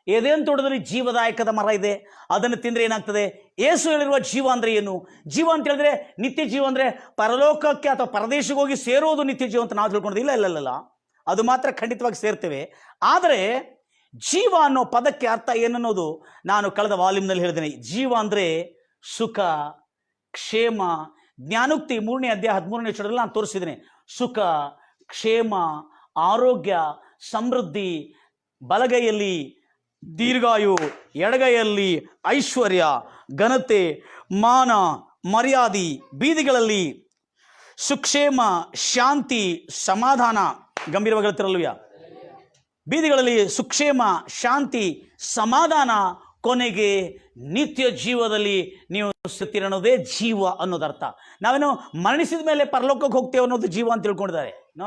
S1: ಏದೇನು ತೋಟದಲ್ಲಿ ಜೀವದಾಯಕದ ಮರ ಇದೆ, ಅದನ್ನು ತಿಂದರೆ ಏನಾಗ್ತದೆ? ಯೇಸು ಹೇಳಿರುವ ಜೀವ ಅಂದರೆ ಏನು? ಜೀವ ಅಂತ ಹೇಳಿದ್ರೆ ನಿತ್ಯ ಜೀವ ಅಂದರೆ ಪರಲೋಕಕ್ಕೆ ಅಥವಾ ಪರದೇಶಕ್ಕೆ ಹೋಗಿ ಸೇರೋದು ನಿತ್ಯ ಜೀವ ಅಂತ ನಾವು ತಿಳ್ಕೊಳ್ಳೋದು. ಇಲ್ಲ, ಅದು ಮಾತ್ರ ಖಂಡಿತವಾಗಿ ಸೇರ್ತೇವೆ. ಆದರೆ ಜೀವ ಅನ್ನೋ ಪದಕ್ಕೆ ಅರ್ಥ ಏನನ್ನೋದು ನಾನು ಕಳೆದ ವಾಲ್ಯೂಮ್ನಲ್ಲಿ ಹೇಳಿದ್ದೇನೆ. ಜೀವ ಅಂದರೆ ಸುಖ, ಕ್ಷೇಮ. ಜ್ಞಾನೋಕ್ತಿ 3ನೇ ಅಧ್ಯಾಯ 13ನೇ ವಚನದಲ್ಲಿ ನಾನು ತೋರಿಸಿದ್ದೇನೆ. ಸುಖ, ಕ್ಷೇಮ, ಆರೋಗ್ಯ, ಸಮೃದ್ಧಿ, ಬಲಗೈಯಲ್ಲಿ ದೀರ್ಘಾಯು, ಎಡಗೈಯಲ್ಲಿ ಐಶ್ವರ್ಯ, ಘನತೆ, ಮಾನ, ಮರ್ಯಾದೆ, ಬೀದಿಗಳಲ್ಲಿ ಸುಕ್ಷೇಮ, ಶಾಂತಿ, ಸಮಾಧಾನ. ಗಂಭೀರವಾಗಿ ಹೇಳ್ತಿರಲ್ವ್ಯಾ? ಬೀದಿಗಳಲ್ಲಿ ಸುಕ್ಷೇಮ, ಶಾಂತಿ, ಸಮಾಧಾನ, ಕೊನೆಗೆ ನಿತ್ಯ ಜೀವದಲ್ಲಿ ನೀವು ಸ್ಥಿರನೋದೇ ಜೀವ ಅನ್ನೋದರ್ಥ. ನಾವೇನು ಮರಣಿಸಿದ ಮೇಲೆ ಪರಲೋಕಕ್ಕೆ ಹೋಗ್ತೇವೆ ಅನ್ನೋದು ಜೀವ ಅಂತ ತಿಳ್ಕೊಂಡಿದ್ದಾರೆ. ನೋ.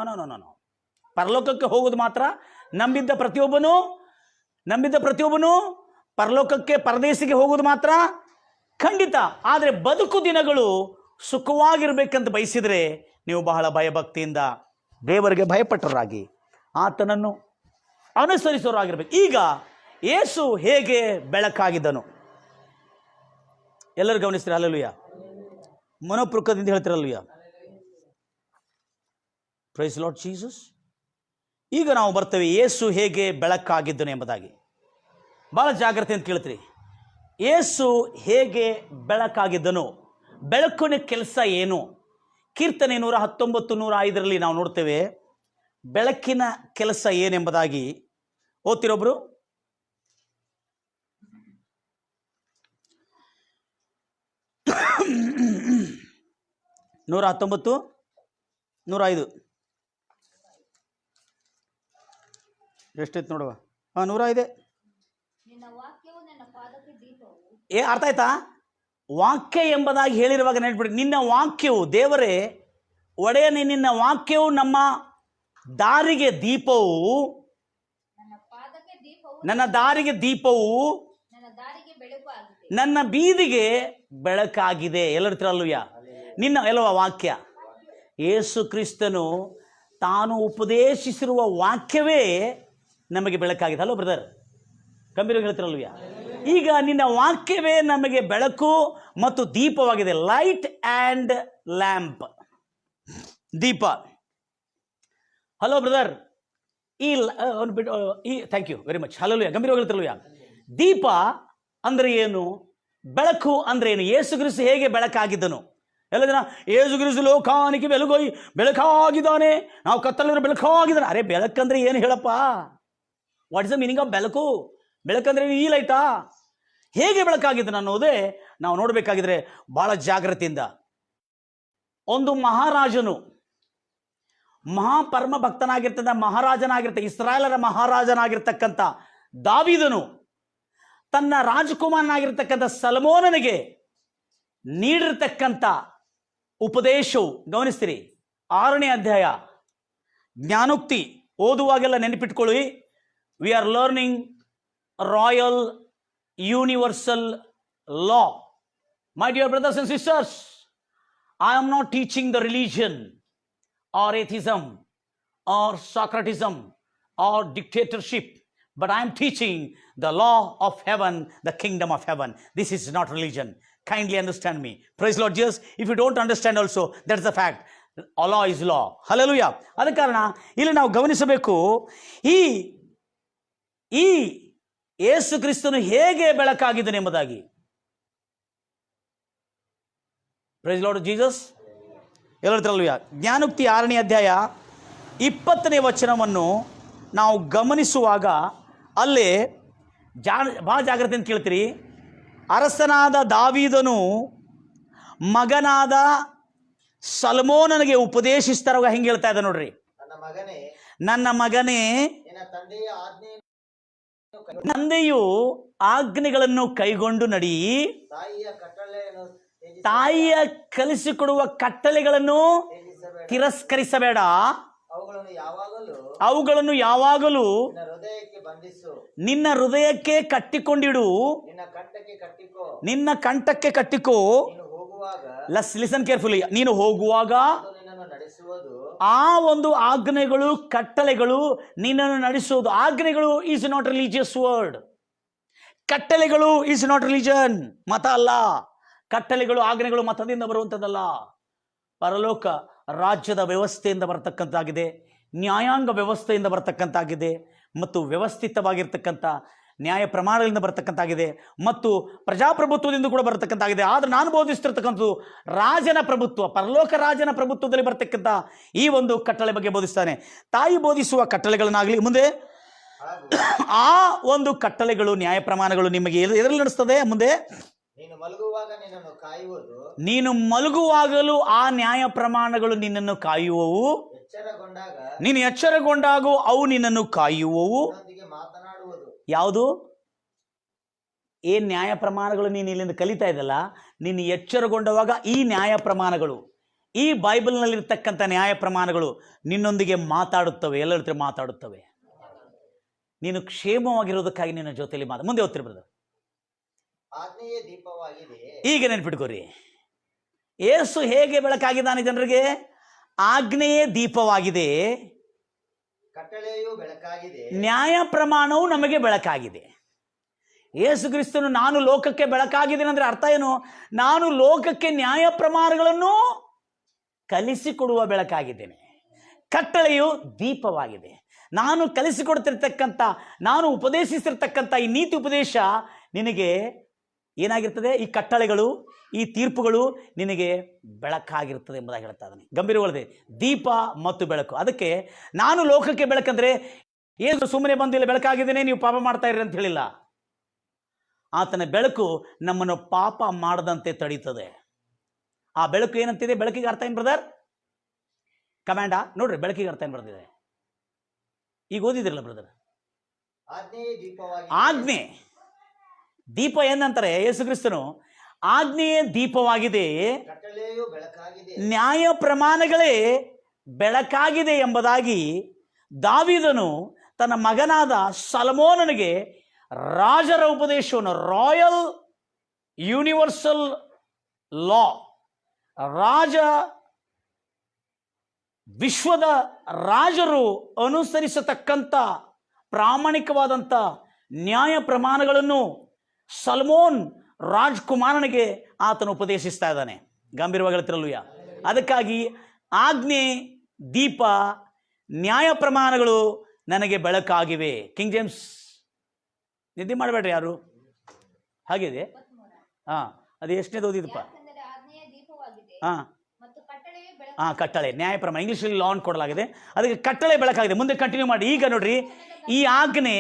S1: ಪರಲೋಕಕ್ಕೆ ಹೋಗೋದು ಮಾತ್ರ ನಂಬಿದ್ದ ಪ್ರತಿಯೊಬ್ಬನು ಪರಲೋಕಕ್ಕೆ, ಪರದೇಶಿಗೆ ಹೋಗೋದು ಮಾತ್ರ ಖಂಡಿತ. ಆದರೆ ಬದುಕು ದಿನಗಳು ಸುಖವಾಗಿರ್ಬೇಕಂತ ಬಯಸಿದರೆ ನೀವು ಬಹಳ ಭಯಭಕ್ತಿಯಿಂದ ದೇವರಿಗೆ ಭಯಪಟ್ಟರಾಗಿ ಆತನನ್ನು ಅನುಸರಿಸೋರಾಗಿರ್ಬೇಕು. ಈಗ ಯೇಸು ಹೇಗೆ ಬೆಳಕಾಗಿದ್ದನು ಎಲ್ಲರೂ ಗಮನಿಸ್ತೀರ? ಹಲ್ಲೆಲೂಯಾ. ಮನೋಪೂರ್ವಕದಿಂದ ಹೇಳ್ತಿರಲ್ವಯ್ಯ? Praise Lord Jesus. ಈಗ ನಾವು ಬರ್ತೇವೆ ಯೇಸು ಹೇಗೆ ಬೆಳಕಾಗಿದ್ದನು ಎಂಬುದಾಗಿ. ಭಾಳ ಜಾಗ್ರತೆ ಅಂತ ಕೇಳ್ತೀರಿ. ಯೇಸು ಹೇಗೆ ಬೆಳಕಾಗಿದ್ದನು, ಬೆಳಕಿನ ಕೆಲಸ ಏನು? ಕೀರ್ತನೆ 119, 105 ನಾವು ನೋಡ್ತೇವೆ ಬೆಳಕಿನ ಕೆಲಸ ಏನೆಂಬುದಾಗಿ. ಓದ್ತಿರೊಬ್ರು? ನೂರ 19, 105 ಎಷ್ಟೈತೆ ನೋಡುವ. 105. ಅರ್ಥ ಆಯ್ತಾ? ವಾಕ್ಯ ಎಂಬುದಾಗಿ ಹೇಳಿರುವಾಗ ನೆನ್ಬಿಡಿ, ನಿನ್ನ ವಾಕ್ಯವು, ದೇವರೇ ಒಡೆಯನೇ, ನಿನ್ನ ವಾಕ್ಯವು ನಮ್ಮ ದಾರಿಗೆ ದೀಪವು, ನನ್ನ ದಾರಿಗೆ ದೀಪವು, ನನ್ನ ಬೀದಿಗೆ ಬೆಳಕಾಗಿದೆ. ಎಲ್ಲರಿತ್ರಲ್ಲೂಯ ನಿನ್ನ ಎಲ್ಲವ ವಾಕ್ಯ. ಯೇಸು ಕ್ರಿಸ್ತನು ತಾನು ಉಪದೇಶಿಸಿರುವ ವಾಕ್ಯವೇ ನಮಗೆ ಬೆಳಕಾಗಿದೆ. ಹಲೋ ಬ್ರದರ್, ಗಂಭೀರವಾಗಿ ಹೇಳ್ತಿರಲ್ವಯ್ಯ? ಈಗ ನಿನ್ನ ವಾಕ್ಯವೇ ನಮಗೆ ಬೆಳಕು ಮತ್ತು ದೀಪವಾಗಿದೆ. ಲೈಟ್ ಆ್ಯಂಡ್ ಲ್ಯಾಂಪ್, ದೀಪ. Hello brother, thank you very much. Hello, ಗಂಭೀರವಾಗಿ ಹೇಳ್ತಿರಲ್ವಯ್ಯ? ದೀಪ ಅಂದರೆ ಏನು? ಬೆಳಕು ಅಂದರೆ ಏನು? ಯೇಸು ಕ್ರಿಸ್ತು ಹೇಗೆ ಬೆಳಕಾಗಿದ್ದನು? ಎಲ್ಲ ಜನ ಯೇಸು ಕ್ರಿಸ್ತು ಲೋಕಾನಿಗೆ ಬೆಳಕಾಗಿದ್ದಾನೆ, ನಾವು ಕತ್ತಲಿರೋ ಬೆಳಕಾಗಿದ್ದಾನೆ. ಅರೆ, ಬೆಳಕಂದ್ರೆ ಏನು ಹೇಳಪ್ಪ? What is the meaning of ಬೆಳಕು? ಬೆಳಕಂದ್ರೆ ಈ ಲೈಟಾ? ಹೇಗೆ ಬೆಳಕಾಗಿದ್ದಾನೆ ಅನ್ನೋದೇ ನಾವು ನೋಡಬೇಕಾಗಿದ್ರೆ ಬಹಳ ಜಾಗ್ರತೆಯಿಂದ. ಒಂದು ಮಹಾರಾಜನು, ಮಹಾಪರಮ ಭಕ್ತನಾಗಿರ್ತಕ್ಕಂಥ ಇಸ್ರಾಯೇಲರ ಮಹಾರಾಜನಾಗಿರ್ತಕ್ಕಂಥ ದಾವೀದನು ತನ್ನ ರಾಜಕುಮಾರನಾಗಿರ್ತಕ್ಕಂಥ ಸೊಲೊಮೋನನಿಗೆ ನೀಡಿರ್ತಕ್ಕಂಥ ಉಪದೇಶವು ಗಮನಿಸ್ತೀರಿ. 6ನೇ ಅಧ್ಯಾಯ ಜ್ಞಾನೋಕ್ತಿ ಓದುವಾಗೆಲ್ಲ ನೆನಪಿಟ್ಕೊಳ್ಳಿ. We are learning royal universal law. My dear brothers and sisters, I am not teaching the religion or atheism or Socratism or dictatorship, but I am teaching the law of heaven, the kingdom of heaven. This is not religion. Kindly understand me. Praise Lord Jesus. If you don't understand also, that's the fact. Allah is law. Hallelujah. ಅದ ಕಾರಣ ಇಲ್ಲಿ ನಾವು ಗಮನಿಸಬೇಕು, ಈ ಯೇಸು ಕ್ರಿಸ್ತನು ಹೇಗೆ ಬೆಳಕಾಗಿದ್ದನು ಎಂಬುದಾಗಿ. Praise Lord Jesus. ಎಲ್ಲರಲ್ಲೂಯ ಜ್ಞಾನೋಕ್ತಿ 6ನೇ ಅಧ್ಯಾಯ 20ನೇ ವಚನವನ್ನು ನಾವು ಗಮನಿಸುವಾಗ ಅಲ್ಲೇ ಭಾಳ ಜಾಗ್ರತೆಯಿಂದ ಕೇಳ್ತೀರಿ. ಅರಸನಾದ ದಾವೀದನು ಮಗನಾದ ಸೊಲೊಮೋನನಿಗೆ ಉಪದೇಶಿಸ್ತಾರವಾಗ ಹೆಂಗೆ ಹೇಳ್ತಾ ಇದ್ದ ನೋಡ್ರಿ. ನನ್ನ ಮಗನೇ, ತಂದೆಯು ಆಜ್ಞೆಗಳನ್ನು ಕೈಗೊಂಡು ನಡಿ, ತಾಯಿಯ ಕಲಿಸಿಕೊಡುವ ಕಟ್ಟಳೆಗಳನ್ನು ತಿರಸ್ಕರಿಸಬೇಡ, ಅವುಗಳನ್ನು ಯಾವಾಗಲೂ ನಿನ್ನ ಹೃದಯಕ್ಕೆ ಕಟ್ಟಿಕೊಂಡಿಡು, ನಿನ್ನ ಕಂಠಕ್ಕೆ ಕಟ್ಟಿಕೋ. Listen carefully. ನೀನು ಹೋಗುವಾಗ ಆ ಒಂದು ಆಜ್ಞೆಗಳು, ಕಟ್ಟಳೆಗಳು ನಿನ್ನನ್ನು ನಡೆಸುವುದು. ಆಜ್ಞೆಗಳು ಈಸ್ ನಾಟ್ ರಿಲಿಜಿಯಸ್ ವರ್ಡ್. ಕಟ್ಟಳೆಗಳು ಈಸ್ ನಾಟ್ ರಿಲಿಜನ್, ಮತ ಅಲ್ಲ. ಕಟ್ಟಳೆಗಳು, ಆಜ್ಞೆಗಳು ಮತದಿಂದ ಬರುವಂಥದ್ದಲ್ಲ. ಪರಲೋಕ ರಾಜ್ಯದ ವ್ಯವಸ್ಥೆಯಿಂದ ಬರತಕ್ಕಂತಾಗಿದೆ, ನ್ಯಾಯಾಂಗ ವ್ಯವಸ್ಥೆಯಿಂದ ಬರತಕ್ಕಂತಾಗಿದೆ, ಮತ್ತು ವ್ಯವಸ್ಥಿತವಾಗಿರ್ತಕ್ಕಂಥ ನ್ಯಾಯ ಪ್ರಮಾಣಗಳಿಂದ ಬರತಕ್ಕಂತಾಗಿದೆ, ಮತ್ತು ಪ್ರಜಾಪ್ರಭುತ್ವದಿಂದ ಕೂಡ ಬರತಕ್ಕಂತಾಗಿದೆ. ಆದರೆ ನಾನು ಬೋಧಿಸ್ತಿರ್ತಕ್ಕಂಥದ್ದು ರಾಜನ ಪ್ರಭುತ್ವ, ಪರಲೋಕ ರಾಜನ ಪ್ರಭುತ್ವದಲ್ಲಿ ಬರತಕ್ಕಂಥ ಈ ಒಂದು ಕಟ್ಟಳೆ ಬಗ್ಗೆ ಬೋಧಿಸ್ತಾನೆ. ತಾಯಿ ಬೋಧಿಸುವ ಕಟ್ಟಳೆಗಳನ್ನಾಗಲಿ, ಮುಂದೆ ಆ ಒಂದು ಕಟ್ಟಳೆಗಳು, ನ್ಯಾಯ ಪ್ರಮಾಣಗಳು ನಿಮಗೆ ಎದರಲ್ಲಿ ನಡೆಸ್ತದೆ? ಮುಂದೆ ನೀನು ಮಲಗುವಾಗಲೂ ಆ ನ್ಯಾಯ ಪ್ರಮಾಣಗಳು ನಿನ್ನನ್ನು ಕಾಯುವವು. ನೀನು ಎಚ್ಚರಗೊಂಡಾಗ ಅವು ನಿನ್ನನ್ನು ಕಾಯುವವು. ಯಾವುದು? ಏನ್ ನ್ಯಾಯ ಪ್ರಮಾಣಗಳು ನೀನು ಇಲ್ಲಿಂದ ಕಲಿತಾ ಇದ್ದಲ್ಲ, ನೀನು ಎಚ್ಚರಗೊಂಡವಾಗ ಈ ನ್ಯಾಯ ಪ್ರಮಾಣಗಳು, ಈ ಬೈಬಲ್ನಲ್ಲಿರ್ತಕ್ಕಂಥ ನ್ಯಾಯ ಪ್ರಮಾಣಗಳು ನಿನ್ನೊಂದಿಗೆ ಮಾತಾಡುತ್ತವೆ, ಎಲ್ಲರ ಮಾತಾಡುತ್ತವೆ. ನೀನು ಕ್ಷೇಮವಾಗಿರೋದಕ್ಕಾಗಿ ನಿನ್ನ ಜೊತೆಯಲ್ಲಿ ಮುಂದೆ ಓದ್ತಿರ್ ಬ್ರದರ್. ಈಗ ನೆನ್ಪಿಟ್ಕೋರಿ, ಯೇಸು ಹೇಗೆ ಬೆಳಕಾಗಿದ್ದಾನೆ ಜನರಿಗೆ? ಆಜ್ಞೆಯೇ ದೀಪವಾಗಿದೆ,
S2: ಕಟ್ಟಳೆಯೂ ಬೆಳಕಾಗಿದೆ,
S1: ನ್ಯಾಯ ಪ್ರಮಾಣವು ನಮಗೆ ಬೆಳಕಾಗಿದೆ. ಯೇಸು ಕ್ರಿಸ್ತನು ನಾನು ಲೋಕಕ್ಕೆ ಬೆಳಕಾಗಿದ್ದೇನೆ ಅಂದ್ರೆ ಅರ್ಥ ಏನು? ನಾನು ಲೋಕಕ್ಕೆ ನ್ಯಾಯ ಪ್ರಮಾಣಗಳನ್ನು ಕಲಿಸಿಕೊಡುವ ಬೆಳಕಾಗಿದ್ದೇನೆ. ಕಟ್ಟಳೆಯು ದೀಪವಾಗಿದೆ. ನಾನು ಕಲಿಸಿಕೊಡ್ತಿರ್ತಕ್ಕಂಥ, ನಾನು ಉಪದೇಶಿಸಿರ್ತಕ್ಕಂಥ ಈ ನೀತಿ ಉಪದೇಶ ನಿನಗೆ ಏನಾಗಿರ್ತದೆ? ಈ ಕಟ್ಟಳೆಗಳು, ಈ ತೀರ್ಪುಗಳು ನಿನಗೆ ಬೆಳಕಾಗಿರ್ತದೆ ಎಂಬುದಾಗಿ ಹೇಳ್ತಾ ಇದ್ದಾನೆ. ಗಂಭೀರವಾಗಿದೆ. ದೀಪ ಮತ್ತು ಬೆಳಕು. ಅದಕ್ಕೆ ನಾನು ಲೋಕಕ್ಕೆ ಬೆಳಕಂದ್ರೆ ಏನು ಸುಮ್ಮನೆ ಬಂದು ಇಲ್ಲಿ ಬೆಳಕಾಗಿದ್ದೇನೆ ನೀವು ಪಾಪ ಮಾಡ್ತಾ ಇರ್ರಿ ಅಂತ ಹೇಳಿಲ್ಲ. ಆತನ ಬೆಳಕು ನಮ್ಮನ್ನು ಪಾಪ ಮಾಡದಂತೆ ತಡೀತದೆ. ಆ ಬೆಳಕು ಏನಂತಿದೆ? ಬೆಳಕಿಗೆ ಅರ್ಥ ಏನು ಬ್ರದರ್? ಕಮಾಂಡ ನೋಡ್ರಿ, ಬೆಳಕಿಗೆ ಅರ್ಥ ಏನು ಬರ್ತಿದೆ? ಈಗ ಓದಿದಿರಲ್ಲ ಬ್ರದರ್? ಆಜ್ಞೆ. ದೀಪ ಏನಂತಾರೆ ಯೇಸು ಕ್ರಿಸ್ತನು? ಆಜ್ಞೆಯೇ ದೀಪವಾಗಿದೆ,
S2: ಕಟ್ಟಳೆಯು ಬೆಳಕಾಗಿದೆ.
S1: ನ್ಯಾಯ ಪ್ರಮಾಣಗಳೇ ಬೆಳಕಾಗಿದೆ ಎಂಬುದಾಗಿ ದಾವೀದನು ತನ್ನ ಮಗನಾದ ಸೊಲೊಮೋನನಿಗೆ ರಾಜರ ಉಪದೇಶವನ್ನು, ರಾಯಲ್ ಯೂನಿವರ್ಸಲ್ ಲಾ, ರಾಜ ವಿಶ್ವದ ರಾಜರು ಅನುಸರಿಸತಕ್ಕಂಥ ಪ್ರಾಮಾಣಿಕವಾದಂಥ ನ್ಯಾಯ ಪ್ರಮಾಣಗಳನ್ನು ಸೊಲೊಮೋನ್ ರಾಜ್ಕುಮಾರನಿಗೆ ಆತನು ಉಪದೇಶಿಸ್ತಾ ಇದ್ದಾನೆ. ಗಂಭೀರವಾಗಿ ಹೇಳ್ತಿರಲ್ವಯ್ಯ. ಅದಕ್ಕಾಗಿ ಆಜ್ಞೆ ದೀಪ, ನ್ಯಾಯ ಪ್ರಮಾಣಗಳು ನನಗೆ ಬೆಳಕಾಗಿವೆ. ಕಿಂಗ್ ಜೇಮ್ಸ್, ನಿದ್ದೆ ಮಾಡಬೇಡ್ರಿ ಯಾರು, ಹಾಗಿದೆ. ಹಾಂ, ಅದು ಎಷ್ಟನೇದು ಓದಿದಪ್ಪ? ಹಾಂ ಹಾಂ, ಕಟ್ಟಳೆ, ನ್ಯಾಯ ಪ್ರಮಾಣ, ಇಂಗ್ಲೀಷಲ್ಲಿ ಲಾ ಅಂತ ಕೊಡಲಾಗಿದೆ, ಅದಕ್ಕೆ ಕಟ್ಟಳೆ ಬೆಳಕಾಗಿದೆ. ಮುಂದೆ ಕಂಟಿನ್ಯೂ ಮಾಡಿ. ಈಗ ನೋಡ್ರಿ, ಈ ಆಜ್ಞೆ,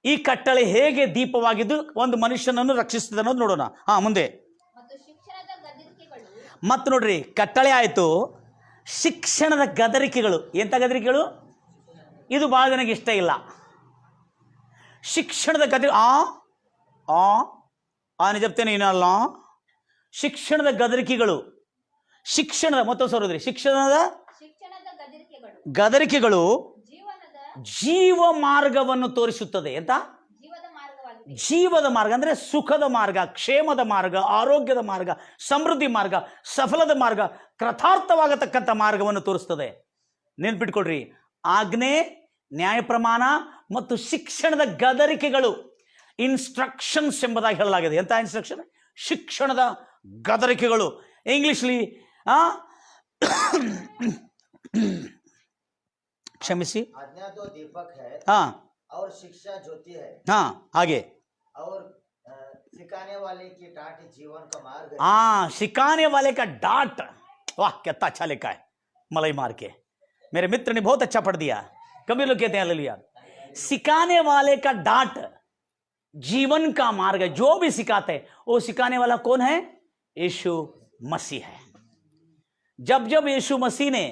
S1: ಈ ಕಟ್ಟಳೆ ಹೇಗೆ ದೀಪವಾಗಿದ್ದು ಒಂದು ಮನುಷ್ಯನನ್ನು ರಕ್ಷಿಸ್ತದೆ ಅನ್ನೋದು ನೋಡೋಣ. ಹಾಂ, ಮುಂದೆ. ಮತ್ತು ನೋಡ್ರಿ, ಕಟ್ಟಳೆ ಆಯಿತು, ಶಿಕ್ಷಣದ ಗದರಿಕೆಗಳು. ಎಂಥ ಗದರಿಕೆಗಳು? ಇದು ಭಾಳ ಜನಕ್ಕೆ ಇಷ್ಟ ಇಲ್ಲ. ಶಿಕ್ಷಣದ ನಿಜಪ್ತೇನೆ ಏನಲ್ಲ, ಶಿಕ್ಷಣದ ಗದರಿಕೆಗಳು. ಶಿಕ್ಷಣದ ಮತ್ತೊಂದು ಸರೋದ್ರಿ, ಶಿಕ್ಷಣದ ಗದರಿಕೆಗಳು ಜೀವ ಮಾರ್ಗವನ್ನು ತೋರಿಸುತ್ತದೆ. ಎಂತ ಜೀವದ ಮಾರ್ಗ ಅಂದರೆ ಸುಖದ ಮಾರ್ಗ, ಕ್ಷೇಮದ ಮಾರ್ಗ, ಆರೋಗ್ಯದ ಮಾರ್ಗ, ಸಮೃದ್ಧಿ ಮಾರ್ಗ, ಸಫಲದ ಮಾರ್ಗ, ಕೃತಾರ್ಥವಾಗತಕ್ಕಂಥ ಮಾರ್ಗವನ್ನು ತೋರಿಸ್ತದೆ. ನೆನ್ಪಿಟ್ಕೊಡ್ರಿ, ಆಜ್ಞೆ, ನ್ಯಾಯ ಪ್ರಮಾಣ ಮತ್ತು ಶಿಕ್ಷಣದ ಗದರಿಕೆಗಳು, ಇನ್ಸ್ಟ್ರಕ್ಷನ್ಸ್ ಎಂಬುದಾಗಿ ಹೇಳಲಾಗಿದೆ. ಎಂಥ ಇನ್ಸ್ಟ್ರಕ್ಷನ್? ಶಿಕ್ಷಣದ ಗದರಿಕೆಗಳು. ಇಂಗ್ಲಿಷ್ಲಿ ಕ್ಷಮಿಸಿ,
S2: आज्ञा तो दीपक है
S1: हाँ
S2: और शिक्षा ज्योति है,
S1: हाँ आगे,
S2: और सिखाने वाले की डांट जीवन का मार्ग है.
S1: हाँ, सिखाने वाले का डांट, वाह कितना अच्छा लिखा है मलाई मार के. मेरे मित्र ने बहुत अच्छा पढ़ दिया. कभी लोग कहते हैं हालेलुया. सिखाने वाले का डांट जीवन का मार्ग है. जो भी सिखाते हैं वो सिखाने वाला कौन है? यीशु मसीह है. जब जब यीशु मसीह ने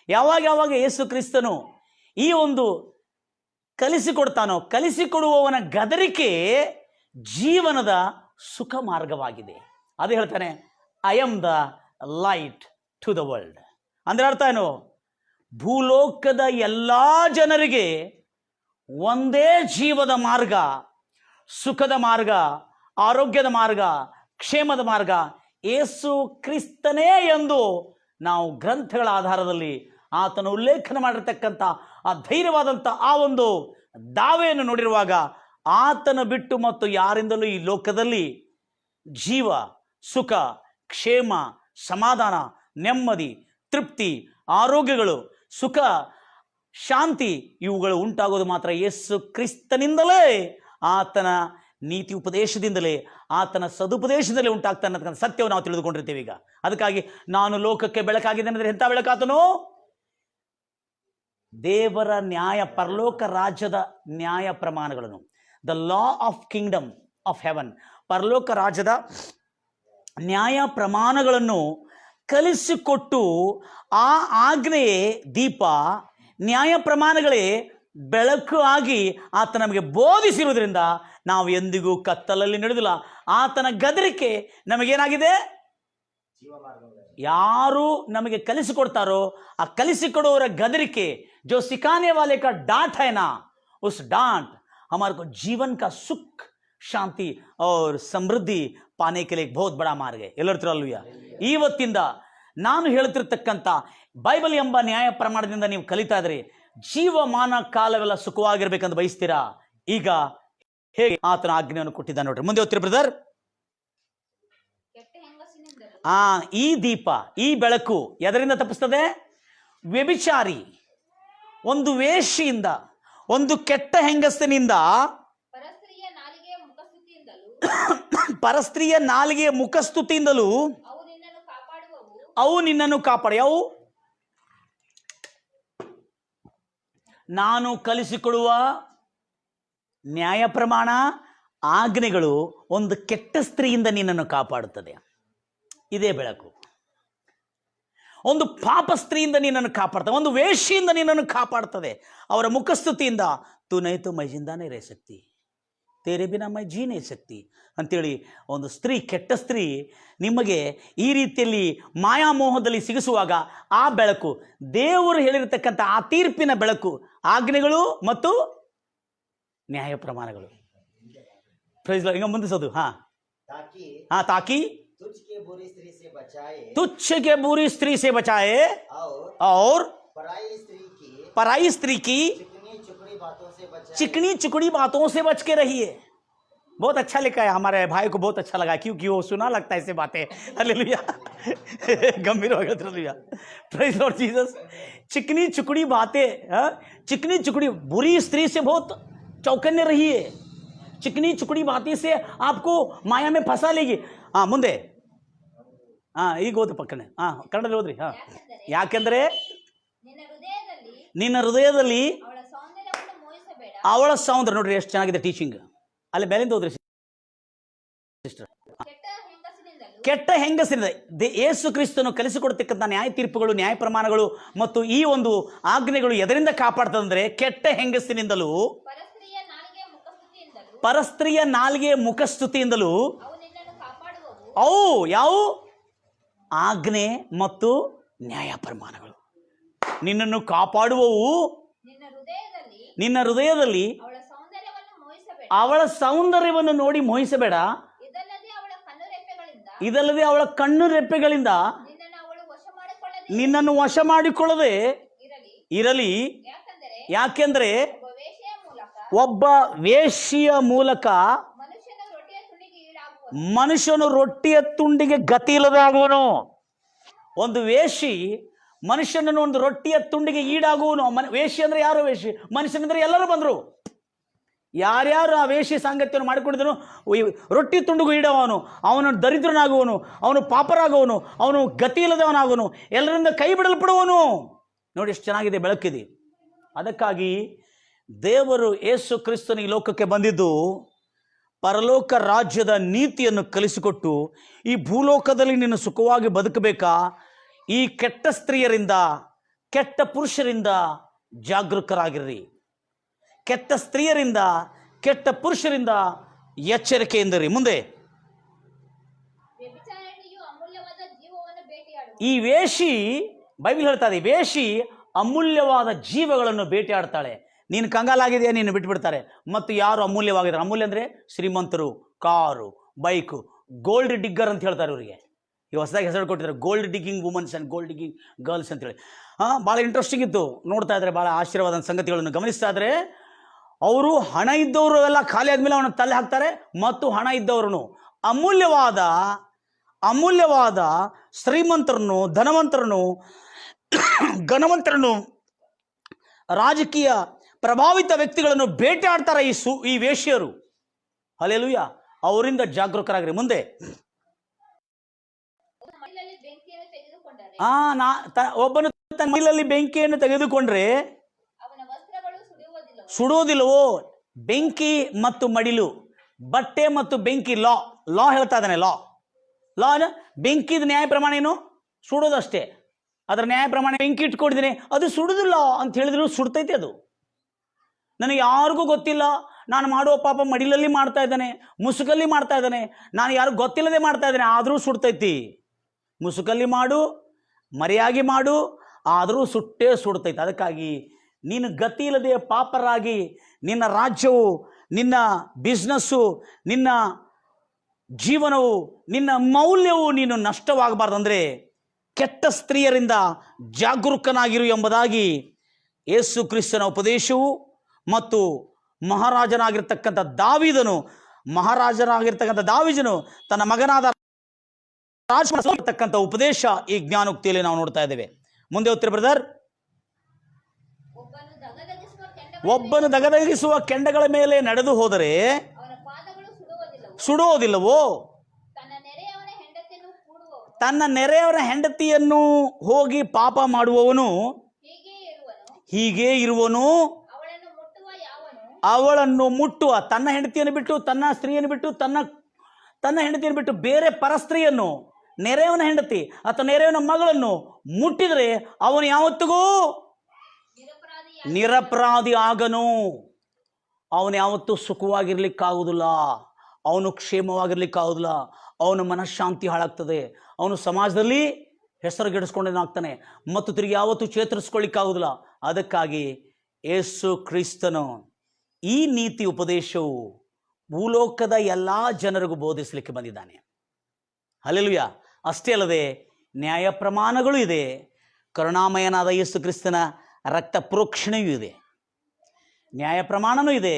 S1: ಯಾವಾಗ ಯಾವಾಗ ಯೇಸು ಕ್ರಿಸ್ತನು ಈ ಒಂದು ಕಲಿಸಿಕೊಡ್ತಾನೋ, ಕಲಿಸಿಕೊಡುವವನ ಗದರಿಕೆ ಜೀವನದ ಸುಖ ಮಾರ್ಗವಾಗಿದೆ. ಅದು ಹೇಳ್ತಾನೆ, I am the light to the world. ಅಂದ್ರೆ ಅರ್ಥ ಏನು? ಭೂಲೋಕದ ಎಲ್ಲ ಜನರಿಗೆ ಒಂದೇ ಜೀವದ ಮಾರ್ಗ, ಸುಖದ ಮಾರ್ಗ, ಆರೋಗ್ಯದ ಮಾರ್ಗ, ಕ್ಷೇಮದ ಮಾರ್ಗ ಯೇಸು ಕ್ರಿಸ್ತನೇ ಎಂದು ನಾವು ಗ್ರಂಥಗಳ ಆಧಾರದಲ್ಲಿ ಆತನು ಉಲ್ಲೇಖನ ಮಾಡಿರ್ತಕ್ಕಂಥ ಆ ಧೈರ್ಯವಾದಂಥ ಆ ಒಂದು ದಾವೆಯನ್ನು ನೋಡಿರುವಾಗ, ಆತನ ಬಿಟ್ಟು ಮತ್ತು ಯಾರಿಂದಲೂ ಈ ಲೋಕದಲ್ಲಿ ಜೀವ, ಸುಖ, ಕ್ಷೇಮ, ಸಮಾಧಾನ, ನೆಮ್ಮದಿ, ತೃಪ್ತಿ, ಆರೋಗ್ಯಗಳು, ಸುಖ, ಶಾಂತಿ ಇವುಗಳು ಉಂಟಾಗೋದು ಮಾತ್ರ ಯೇಸು ಕ್ರಿಸ್ತನಿಂದಲೇ, ಆತನ ನೀತಿ ಉಪದೇಶದಿಂದಲೇ, ಆತನ ಸದುಪದೇಶದಲ್ಲೇ ಉಂಟಾಗ್ತಾ ಅನ್ನತಕ್ಕಂಥ ಸತ್ಯವನ್ನು ನಾವು ತಿಳಿದುಕೊಂಡಿರ್ತೀವಿ. ಈಗ ಅದಕ್ಕಾಗಿ ನಾನು ಲೋಕಕ್ಕೆ ಬೆಳಕಾಗಿದ್ದೇನೆ ಅಂದರೆ ಎಂಥ ಬೆಳಕಾತನು? ದೇವರ ನ್ಯಾಯ, ಪರಲೋಕ ರಾಜ್ಯದ ನ್ಯಾಯ ಪ್ರಮಾಣಗಳನ್ನು, the law of Kingdom of haven, ಪರಲೋಕ ರಾಜ್ಯದ ನ್ಯಾಯ ಪ್ರಮಾಣಗಳನ್ನು ಕಲಿಸಿಕೊಟ್ಟು ಆ ಆಜ್ಞೆಯೇ ದೀಪ, ನ್ಯಾಯ ಪ್ರಮಾಣಗಳೇ ಬೆಳಕು ಆಗಿ ಆತ ನಮಗೆ ಬೋಧಿಸಿರುವುದರಿಂದ ನಾವು ಎಂದಿಗೂ ಕತ್ತಲಲ್ಲಿ ನಡೆದಿಲ್ಲ. ಆತನ ಗದರಿಕೆ ನಮಗೇನಾಗಿದೆ? ಯಾರು ನಮಗೆ ಕಲಿಸಿಕೊಡ್ತಾರೋ ಆ ಕಲಿಸಿಕೊಡುವವರ ಗದರಿಕೆ, जो सिखाने वाले का डांट है ना, उस डांट हमारे को जीवन का सुख, शांति और समृद्धि पाने के लिए एक बहुत बड़ा मार्ग है. ಎಲ್ಲರ್ತಿರಲ್ವಿಯ? ಇವತ್ತಿಂದ ನಾನು ಹೇಳ್ತಿರ್ತಕ್ಕಂಥ ಬೈಬಲ್ ಎಂಬ ನ್ಯಾಯ ಪ್ರಮಾಣದಿಂದ ನೀವು ಕಲಿತಾ ಇದ್ರಿ, ಜೀವಮಾನ ಕಾಲವೆಲ್ಲ ಸುಖವಾಗಿರ್ಬೇಕಂತ ಬಯಸ್ತೀರಾ? ಈಗ ಹೇಗೆ ಆತನ ಆಜ್ಞೆಯನ್ನು ಕೊಟ್ಟಿದ್ದ ನೋಡ್ರಿ. ಮುಂದೆ ಓದ್ತೀರಿ ಬ್ರದರ್. ಈ ದೀಪ, ಈ ಬೆಳಕು ಎದರಿಂದ ತಪ್ಪಿಸ್ತದೆ? ವ್ಯಭಿಚಾರಿ, ಒಂದು ವೇಷಿಯಿಂದ, ಒಂದು ಕೆಟ್ಟ ಹೆಂಗಸಿನಿಂದ, ಪರಸ್ತ್ರೀಯ ನಾಲಿಗೆಯ ಮುಖಸ್ತುತಿಯಿಂದಲೂ ಅವು ನಿನ್ನನ್ನು ಕಾಪಾಡ್ಯಾವು. ನಾನು ಕಲಿಸಿಕೊಡುವ ನ್ಯಾಯ ಪ್ರಮಾಣ, ಆಜ್ಞೆಗಳು ಒಂದು ಕೆಟ್ಟ ಸ್ತ್ರೀಯಿಂದ ನಿನ್ನನ್ನು ಕಾಪಾಡುತ್ತದೆ. ಇದೇ ಬೆಳಕು. ಒಂದು ಪಾಪ ಸ್ತ್ರೀಯಿಂದ ನಿನ್ನನ್ನು ಕಾಪಾಡ್ತದೆ, ಒಂದು ವೇಷಿಯಿಂದ ನಿನ್ನನ್ನು ಕಾಪಾಡ್ತದೆ. ಅವರ ಮುಖಸ್ತುತಿಯಿಂದ ತು ನೈ ತು ಮೈ ಜಿಂದಾನೇ ರೇ ಸಕ್ತಿ. ತೇರೆ ಬಿನಾ ಮೈ ಜೀ ನಹೀ ಸಕ್ತಿ ಅಂತೇಳಿ ಒಂದು ಸ್ತ್ರೀ, ಕೆಟ್ಟ ಸ್ತ್ರೀ ನಿಮಗೆ ಈ ರೀತಿಯಲ್ಲಿ ಮಾಯಾಮೋಹದಲ್ಲಿ ಸಿಗಿಸುವಾಗ ಆ ಬೆಳಕು, ದೇವರು ಹೇಳಿರತಕ್ಕಂಥ ಆ ತೀರ್ಪಿನ ಬೆಳಕು, ಆಜ್ಞೆಗಳು ಮತ್ತು ನ್ಯಾಯ ಪ್ರಮಾಣಗಳು. Praise Lord. ಈಗ ಮುಂದಿಸೋದು. ತಾಕಿ
S2: तुझके बुरी स्त्री से बचाए,
S1: तुझके बुरी स्त्री से बचाए और पराई स्त्री की चिकनी चुकड़ी बातों से बच के रहिए. बहुत अच्छा लिखा है, हमारे भाई को बहुत अच्छा लगा, क्योंकि वो सुना लगता है ऐसे बातें. हालेलुया. गंभीर हो गया. Praise Lord Jesus. चिकनी चुकड़ी बातें, चिकनी चुकड़ी, बुरी स्त्री से बहुत चौकन्ने रहिए. चिकनी चुकड़ी बातें से आपको माया में फंसा लेगी. ಮುಂದೆ ಈಗ ಓದಿ ಪಕ್ಕನೆ. ಕನ್ನಡದಲ್ಲಿ ಓದ್ರಿ. ಯಾಕೆಂದ್ರೆ ನಿನ್ನ ಹೃದಯದಲ್ಲಿ ಅವಳ ಸೌಂದರ್ಯ, ನೋಡ್ರಿ ಎಷ್ಟು ಚೆನ್ನಾಗಿದೆ ಟೀಚಿಂಗ್. ಅಲ್ಲಿ ಮೇಲಿಂದ ಓದ್ರಿ ಸಿಸ್ಟರ್. ಕೆಟ್ಟ ಹೆಂಗಸಿನಿಂದ ಯೇಸು ಕ್ರಿಸ್ತನು ಕಲಿಸಿಕೊಡ್ತಕ್ಕಂಥ ನ್ಯಾಯ ತೀರ್ಪುಗಳು, ನ್ಯಾಯ ಪ್ರಮಾಣಗಳು ಮತ್ತು ಈ ಒಂದು ಆಜ್ಞೆಗಳು ಎದರಿಂದ ಕಾಪಾಡ್ತದಂದ್ರೆ ಕೆಟ್ಟ ಹೆಂಗಸಿನಿಂದಲೂ, ಪರಸ್ತ್ರೀಯ ನಾಲಿಗೆ ಮುಖಸ್ತುತಿಯಿಂದಲೂ ಅವು ಯಾವ ಆಜ್ಞೆ ಮತ್ತು ನ್ಯಾಯ ಪ್ರಮಾಣಗಳು ನಿನ್ನನ್ನು ಕಾಪಾಡುವವು. ನಿನ್ನ ಹೃದಯದಲ್ಲಿ ಅವಳ ಸೌಂದರ್ಯವನ್ನು ನೋಡಿ ಮೋಹಿಸಬೇಡ, ಇದಲ್ಲದೆ ಅವಳ ಕಣ್ಣು ರೆಪ್ಪೆಗಳಿಂದ ನಿನ್ನನ್ನು ವಶ ಮಾಡಿಕೊಳ್ಳದೆ ಇರಲಿ. ಯಾಕೆಂದ್ರೆ ಒಬ್ಬ ವೇಶ್ಯೆಯ ಮೂಲಕ ಮನುಷ್ಯನು ರೊಟ್ಟಿಯ ತುಂಡಿಗೆ ಗತಿ ಇಲ್ಲದಾಗುವನು. ಒಂದು ವೇಷಿ ಮನುಷ್ಯನನ್ನು ಒಂದು ರೊಟ್ಟಿಯ ತುಂಡಿಗೆ ಈಡಾಗುವನು. ವೇಷಿ ಅಂದ್ರೆ ಯಾರು? ವೇಷಿ ಮನುಷ್ಯನಂದ್ರೆ ಎಲ್ಲರೂ ಬಂದರು. ಯಾರ್ಯಾರು ಆ ವೇಷಿ ಸಾಂಗತ್ಯವನ್ನು ಮಾಡಿಕೊಂಡಿದ್ದನು ರೊಟ್ಟಿ ತುಂಡಿಗೂ ಈಡವನು, ಅವನು ದರಿದ್ರನಾಗುವನು, ಅವನು ಪಾಪರಾಗುವನು, ಅವನು ಗತಿ ಇಲ್ಲದವನಾಗುವನು, ಎಲ್ಲರಿಂದ ಕೈ ಬಿಡಲ್ಪಡುವನು. ನೋಡಿ ಎಷ್ಟು ಚೆನ್ನಾಗಿದೆ, ಬೆಳಕಿದೆ. ಅದಕ್ಕಾಗಿ ದೇವರು ಯೇಸು ಕ್ರಿಸ್ತನ ಈ ಲೋಕಕ್ಕೆ ಬಂದಿದ್ದು ಪರಲೋಕ ರಾಜ್ಯದ ನೀತಿಯನ್ನು ಕಲಿಸಿಕೊಟ್ಟು ಈ ಭೂಲೋಕದಲ್ಲಿ ನೀನು ಸುಖವಾಗಿ ಬದುಕಬೇಕಾ, ಈ ಕೆಟ್ಟ ಸ್ತ್ರೀಯರಿಂದ, ಕೆಟ್ಟ ಪುರುಷರಿಂದ ಜಾಗರೂಕರಾಗಿರ್ರಿ. ಕೆಟ್ಟ ಸ್ತ್ರೀಯರಿಂದ, ಕೆಟ್ಟ ಪುರುಷರಿಂದ ಎಚ್ಚರಿಕೆಯಿಂದಿರಿ. ಮುಂದೆ ಈ ವೇಷಿ, ಬೈಬಲ್ ಹೇಳ್ತಾ ಇದೆ, ವೇಷಿ ಅಮೂಲ್ಯವಾದ ಜೀವಗಳನ್ನು ಬೇಟೆಯಾಡ್ತಾಳೆ. ನೀನು ಕಂಗಾಲಾಗಿದೆಯಾ, ನೀನು ಬಿಟ್ಬಿಡ್ತಾರೆ. ಮತ್ತು ಯಾರು ಅಮೂಲ್ಯವಾಗಿದ್ದಾರೆ? ಅಮೂಲ್ಯ ಅಂದರೆ ಶ್ರೀಮಂತರು, ಕಾರು, ಬೈಕು, ಗೋಲ್ಡ್ ಡಿಗ್ಗರ್ ಅಂತ ಹೇಳ್ತಾರೆ ಇವರಿಗೆ. ಈ ಹೊಸದಾಗಿ ಹೆಸರು ಕೊಟ್ಟಿದ್ದಾರೆ, gold digging women's and gold digging girls ಅಂತೇಳಿ. ಭಾಳ ಇಂಟ್ರೆಸ್ಟಿಂಗ್ ಇತ್ತು. ನೋಡ್ತಾ ಇದ್ದಾರೆ, ಭಾಳ ಆಶ್ಚರ್ಯವಾದ ಸಂಗತಿಗಳನ್ನು ಗಮನಿಸ್ತಾ ಇದ್ದಾರೆ. ಅವರು ಹಣ ಇದ್ದವರು ಎಲ್ಲ ಖಾಲಿ ಆದಮೇಲೆ ಅವನ ತಲೆ ಹಾಕ್ತಾರೆ. ಮತ್ತು ಹಣ ಇದ್ದವ್ರನ್ನು, ಅಮೂಲ್ಯವಾದ ಶ್ರೀಮಂತರನ್ನು, ಧನವಂತರನ್ನು, ಘನವಂತರನ್ನು, ರಾಜಕೀಯ ಪ್ರಭಾವಿತ ವ್ಯಕ್ತಿಗಳನ್ನು ಬೇಟೆಯಾಡ್ತಾರೆ ಈ ವೇಶ್ಯರು. ಹಲ್ಲೆಲೂಯಾ. ಅವರಿಂದ ಜಾಗರೂಕರಾಗ್ರಿ. ಮುಂದೆ ಒಬ್ಬನು ತನ್ನ ಮೈಲಲ್ಲಿ ಬೆಂಕಿಯನ್ನು ತೆಗೆದುಕೊಂಡ್ರೆ ಸುಡುವುದಿಲ್ಲವೋ? ಬೆಂಕಿ ಮತ್ತು ಮಡಿಲು, ಬಟ್ಟೆ ಮತ್ತು ಬೆಂಕಿ, ಲಾ ಹೇಳ್ತಾ ಇದ್ದಾನೆ. ಲಾ ಬೆಂಕಿದ ನ್ಯಾಯ ಪ್ರಮಾಣ ಏನು? ಸುಡೋದಷ್ಟೇ. ಅದರ ನ್ಯಾಯ ಪ್ರಮಾಣ ಬೆಂಕಿ ಇಟ್ಕೊಂಡಿದ್ದೀನಿ, ಅದು ಸುಡುದಿಲ್ಲ ಅಂತ ಹೇಳಿದ್ರು ಸುಡ್ತೈತಿ. ಅದು ನನಗೆ ಯಾರಿಗೂ ಗೊತ್ತಿಲ್ಲ, ನಾನು ಮಾಡುವ ಪಾಪ ಮಡಿಲಲ್ಲಿ ಮಾಡ್ತಾ ಇದ್ದಾನೆ, ಮುಸುಕಲ್ಲಿ ಮಾಡ್ತಾ ಇದ್ದಾನೆ, ನಾನು ಯಾರು ಗೊತ್ತಿಲ್ಲದೆ ಮಾಡ್ತಾ ಇದ್ದೇನೆ, ಆದರೂ ಸುಡ್ತೈತಿ. ಮುಸುಕಲ್ಲಿ ಮಾಡು, ಮರೆಯಾಗಿ ಮಾಡು, ಆದರೂ ಸುಟ್ಟೇ ಸುಡ್ತೈತಿ. ಅದಕ್ಕಾಗಿ ನೀನು ಗತಿ ಇಲ್ಲದೆ ಪಾಪರಾಗಿ ನಿನ್ನ ರಾಜ್ಯವು, ನಿನ್ನ ಬಿಸ್ನೆಸ್ಸು, ನಿನ್ನ ಜೀವನವು, ನಿನ್ನ ಮೌಲ್ಯವು ನೀನು ನಷ್ಟವಾಗಬಾರ್ದಂದ್ರೆ ಕೆಟ್ಟ ಸ್ತ್ರೀಯರಿಂದ ಜಾಗರೂಕನಾಗಿರು ಎಂಬುದಾಗಿ ಯೇಸು ಕ್ರಿಸ್ತನ ಉಪದೇಶವು ಮತ್ತು ಮಹಾರಾಜನಾಗಿರ್ತಕ್ಕಂಥ ದಾವೀದನು ತನ್ನ ಮಗನಾದ ರಾಜತಕ್ಕಂಥ ಉಪದೇಶ ಈ ಜ್ಞಾನೋಕ್ತಿಯಲ್ಲಿ ನಾವು ನೋಡ್ತಾ ಇದ್ದೇವೆ. ಮುಂದೆ ಓದ್ತೀರಿ ಬ್ರದರ್. ಒಬ್ಬನು ದಗದಗಿಸುವ ಕೆಂಡಗಳ ಮೇಲೆ ನಡೆದು ಹೋದರೆ ಸುಡುವುದಿಲ್ಲವೋ? ತನ್ನ ನೆರೆಯವರ ಹೆಂಡತಿಯನ್ನು ಹೋಗಿ ಪಾಪ ಮಾಡುವವನು ಹೀಗೇ ಇರುವನು. ಅವಳನ್ನು ಮುಟ್ಟುವ, ತನ್ನ ಹೆಂಡತಿಯನ್ನು ಬಿಟ್ಟು, ತನ್ನ ಸ್ತ್ರೀಯನ್ನು ಬಿಟ್ಟು, ತನ್ನ ಹೆಂಡತಿಯನ್ನು ಬಿಟ್ಟು ಬೇರೆ ಪರಸ್ತ್ರೀಯನ್ನು, ನೆರೆಯವನ ಹೆಂಡತಿ ಅಥವಾ ನೆರೆಯವನ ಮಗಳನ್ನು ಮುಟ್ಟಿದರೆ ಅವನು ಯಾವತ್ತಿಗೂ ನಿರಪರಾಧಿ ಆಗನು. ಅವನು ಯಾವತ್ತೂ ಸುಖವಾಗಿರ್ಲಿಕ್ಕಾಗುವುದಿಲ್ಲ, ಅವನು ಕ್ಷೇಮವಾಗಿರ್ಲಿಕ್ಕಾಗುವುದಿಲ್ಲ, ಅವನ ಮನಃಶಾಂತಿ ಹಾಳಾಗ್ತದೆ, ಅವನು ಸಮಾಜದಲ್ಲಿ ಹೆಸರುಗೆಡಿಸ್ಕೊಂಡೇನಾಗ್ತಾನೆ ಮತ್ತು ತಿರುಗಿ ಯಾವತ್ತೂ ಚೇತರಿಸ್ಕೊಳ್ಳಿಕ್ಕಾಗುವುದಿಲ್ಲ. ಅದಕ್ಕಾಗಿ ಯೇಸು ಕ್ರಿಸ್ತನು ಈ ನೀತಿ ಉಪದೇಶವು ಭೂಲೋಕದ ಎಲ್ಲ ಜನರಿಗೂ ಬೋಧಿಸಲಿಕ್ಕೆ ಬಂದಿದ್ದಾನೆ. ಹಲ್ಲೆಲೂಯಾ. ಅಷ್ಟೇ ಅಲ್ಲದೆ ನ್ಯಾಯ ಪ್ರಮಾಣಗಳು ಇದೆ, ಕರುಣಾಮಯನಾದ ಯೇಸು ಕ್ರಿಸ್ತನ ರಕ್ತ ಪ್ರೋಕ್ಷಣೆಯೂ ಇದೆ, ನ್ಯಾಯ ಪ್ರಮಾಣನೂ ಇದೆ,